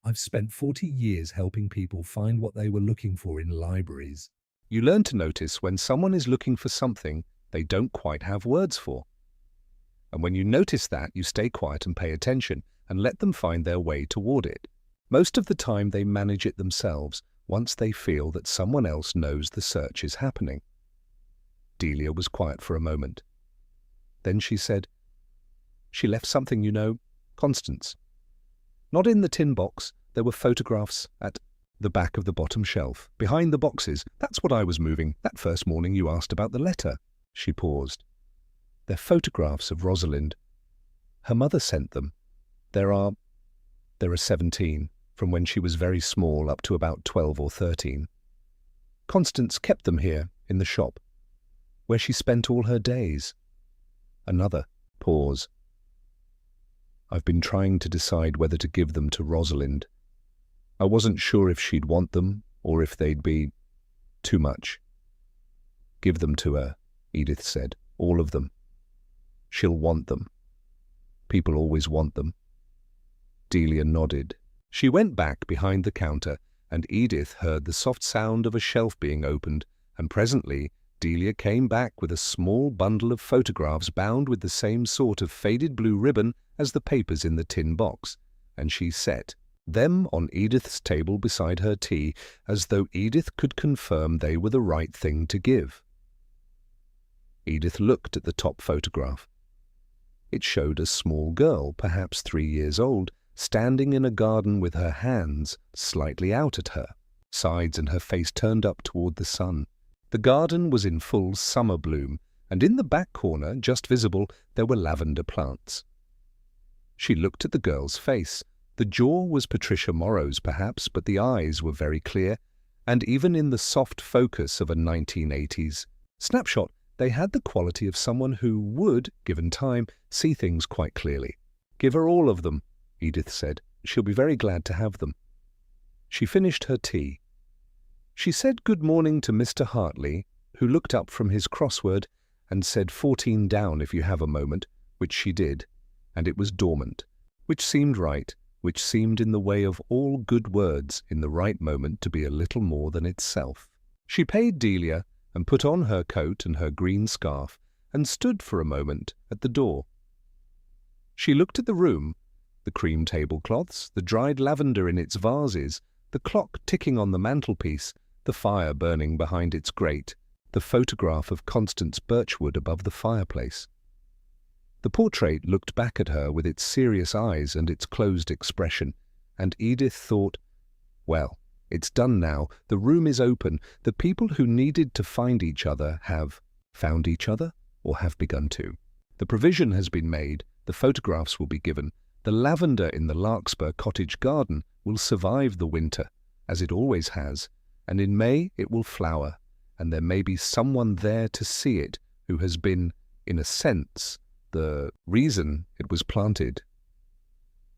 I've spent 40 years helping people find what they were looking for in libraries. You learn to notice when someone is looking for something they don't quite have words for. And when you notice that, you stay quiet and pay attention and let them find their way toward it. Most of the time they manage it themselves once they feel that someone else knows the search is happening. Delia was quiet for a moment. Then she said, "She left something, you know, Constance. Not in the tin box. There were photographs at the back of the bottom shelf, behind the boxes. That's what I was moving, that first morning you asked about the letter." She paused. "They're photographs of Rosalind. Her mother sent them. There are 17, from when she was very small up to about 12 or 13. Constance kept them here, in the shop, where she spent all her days." Another pause. "I've been trying to decide whether to give them to Rosalind I wasn't sure if she'd want them or if they'd be too much. Give them to her, Edith said. All of them. She'll want them. People always want them. Delia nodded. She went back behind the counter, and Edith heard the soft sound of a shelf being opened, and presently Delia came back with a small bundle of photographs bound with the same sort of faded blue ribbon as the papers in the tin box, and she set them on Edith's table beside her tea, as though Edith could confirm they were the right thing to give. Edith looked at the top photograph. It showed a small girl, perhaps 3 years old, standing in a garden with her hands slightly out at her sides and her face turned up toward the sun. The garden was in full summer bloom, and in the back corner, just visible, there were lavender plants. She looked at the girl's face. The jaw was Patricia Morrow's, perhaps, but the eyes were very clear, and even in the soft focus of a 1980s snapshot, they had the quality of someone who would, given time, see things quite clearly. "Give her all of them," Edith said. "She'll be very glad to have them." She finished her tea. She said good morning to Mr. Hartley, who looked up from his crossword and said 14 down if you have a moment, which she did, and it was dormant, which seemed right, which seemed in the way of all good words in the right moment to be a little more than itself. She paid Delia and put on her coat and her green scarf and stood for a moment at the door. She looked at the room, the cream tablecloths, the dried lavender in its vases, the clock ticking on the mantelpiece, the fire burning behind its grate, the photograph of Constance Birchwood above the fireplace. The portrait looked back at her with its serious eyes and its closed expression, and Edith thought, well, it's done now, the room is open, the people who needed to find each other have found each other, or have begun to. The provision has been made, the photographs will be given, the lavender in the Larkspur cottage garden will survive the winter, as it always has, and in May it will flower, and there may be someone there to see it who has been, in a sense, the reason it was planted.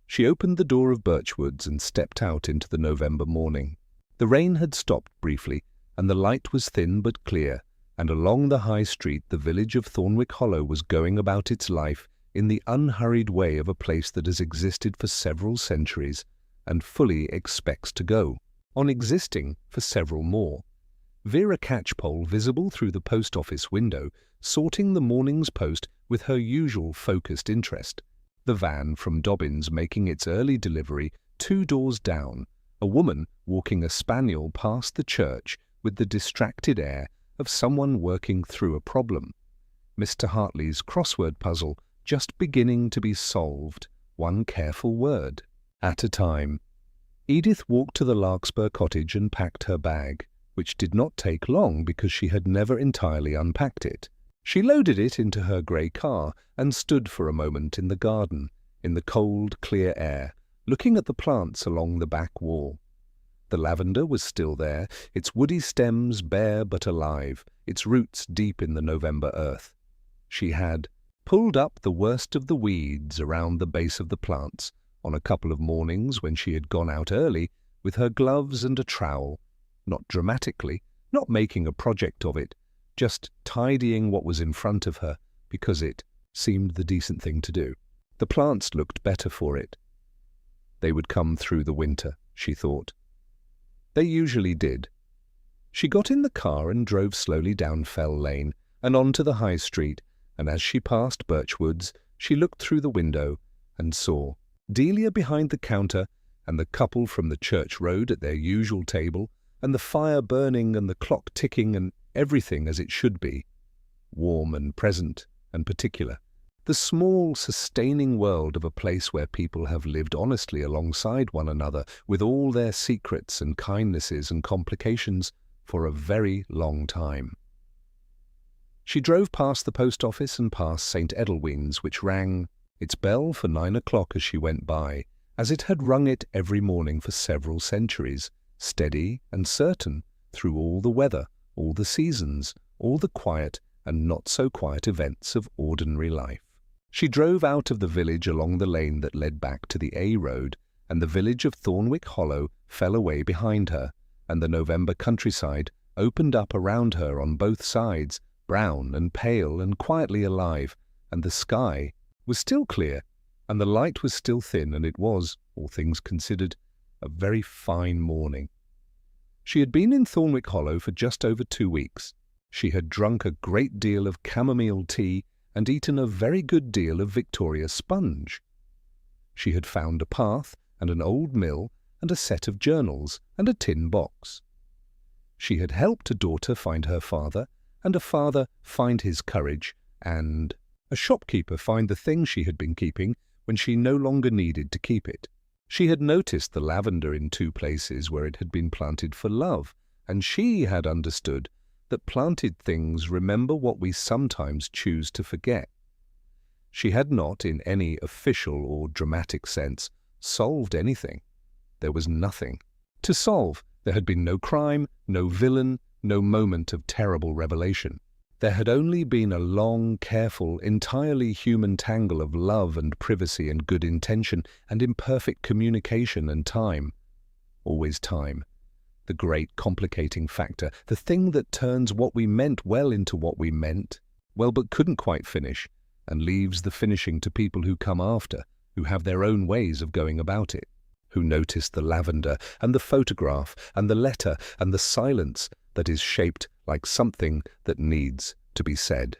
She opened the door of Birchwood's and stepped out into the November morning. The rain had stopped briefly, and the light was thin but clear, and along the high street the village of Thornwick Hollow was going about its life in the unhurried way of a place that has existed for several centuries and fully expects to go on existing for several more. Vera Catchpole, visible through the post office window, sorting the morning's post with her usual focused interest. The van from Dobbins making its early delivery 2 doors down, a woman walking a spaniel past the church with the distracted air of someone working through a problem. Mr. Hartley's crossword puzzle just beginning to be solved, one careful word at a time. Edith walked to the Larkspur cottage and packed her bag, which did not take long because she had never entirely unpacked it. She loaded it into her grey car and stood for a moment in the garden, in the cold, clear air, looking at the plants along the back wall. The lavender was still there, its woody stems bare but alive, its roots deep in the November earth. She had pulled up the worst of the weeds around the base of the plants on a couple of mornings when she had gone out early with her gloves and a trowel, not dramatically, not making a project of it, just tidying what was in front of her because it seemed the decent thing to do. The plants looked better for it. They would come through the winter, she thought. They usually did. She got in the car and drove slowly down Fell Lane and on to the High Street, and as she passed Birchwood's, she looked through the window and saw Delia behind the counter and the couple from the church road at their usual table, and the fire burning and the clock ticking and everything as it should be, warm and present and particular. The small, sustaining world of a place where people have lived honestly alongside one another with all their secrets and kindnesses and complications for a very long time. She drove past the post office and past St. Edelwyn's, which rang its bell for 9 o'clock as she went by, as it had rung it every morning for several centuries, steady and certain through all the weather, all the seasons, all the quiet and not-so-quiet events of ordinary life. She drove out of the village along the lane that led back to the A road, and the village of Thornwick Hollow fell away behind her, and the November countryside opened up around her on both sides, brown and pale and quietly alive, and the sky was still clear, and the light was still thin, and it was, all things considered, a very fine morning. She had been in Thornwick Hollow for just over 2 weeks. She had drunk a great deal of chamomile tea and eaten a very good deal of Victoria sponge. She had found a path and an old mill and a set of journals and a tin box. She had helped a daughter find her father, and a father find his courage, and a shopkeeper find the thing she had been keeping when she no longer needed to keep it. She had noticed the lavender in 2 places where it had been planted for love, and she had understood that planted things remember what we sometimes choose to forget. She had not, in any official or dramatic sense, solved anything. There was nothing to solve. There had been no crime, no villain, no moment of terrible revelation. There had only been a long, careful, entirely human tangle of love and privacy and good intention and imperfect communication and time. Always time. The great complicating factor, the thing that turns what we meant well into what we meant well but couldn't quite finish, and leaves the finishing to people who come after, who have their own ways of going about it, who notice the lavender and the photograph and the letter and the silence that is shaped like something that needs to be said.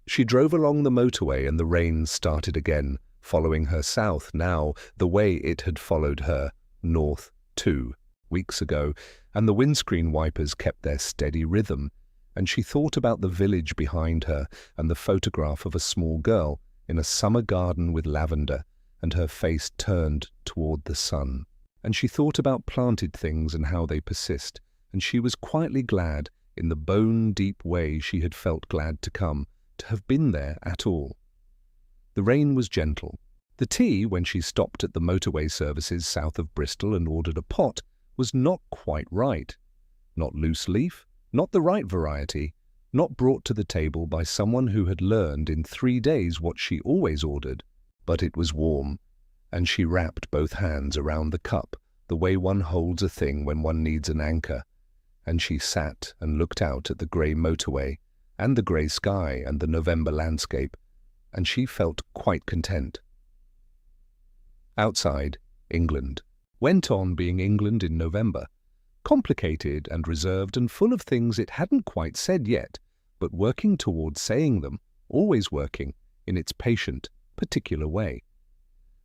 She drove along the motorway and the rain started again, following her south now the way it had followed her north 2 weeks ago, and the windscreen wipers kept their steady rhythm, and she thought about the village behind her and the photograph of a small girl in a summer garden with lavender, and her face turned toward the sun. And she thought about planted things and how they persist, and she was quietly glad, in the bone-deep way she had felt glad to come, to have been there at all. The rain was gentle. The tea, when she stopped at the motorway services south of Bristol and ordered a pot, was not quite right. Not loose leaf, not the right variety, not brought to the table by someone who had learned in 3 days what she always ordered, but it was warm, and she wrapped both hands around the cup, the way one holds a thing when one needs an anchor, and she sat and looked out at the grey motorway, and the grey sky and the November landscape, and she felt quite content. Outside, England went on being England in November, complicated and reserved and full of things it hadn't quite said yet, but working towards saying them, always working, in its patient, particular way.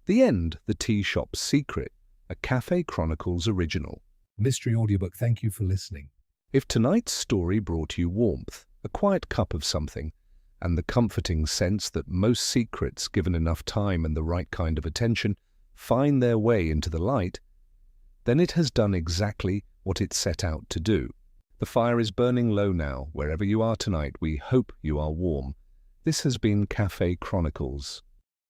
The End, the Tea Shop's Secret, a Cafe Chronicles original. Mystery audiobook, thank you for listening. If tonight's story brought you warmth, a quiet cup of something, and the comforting sense that most secrets, given enough time and the right kind of attention, find their way into the light, then it has done exactly what it set out to do. The fire is burning low now. Wherever you are tonight, we hope you are warm. This has been Cafe Chronicles.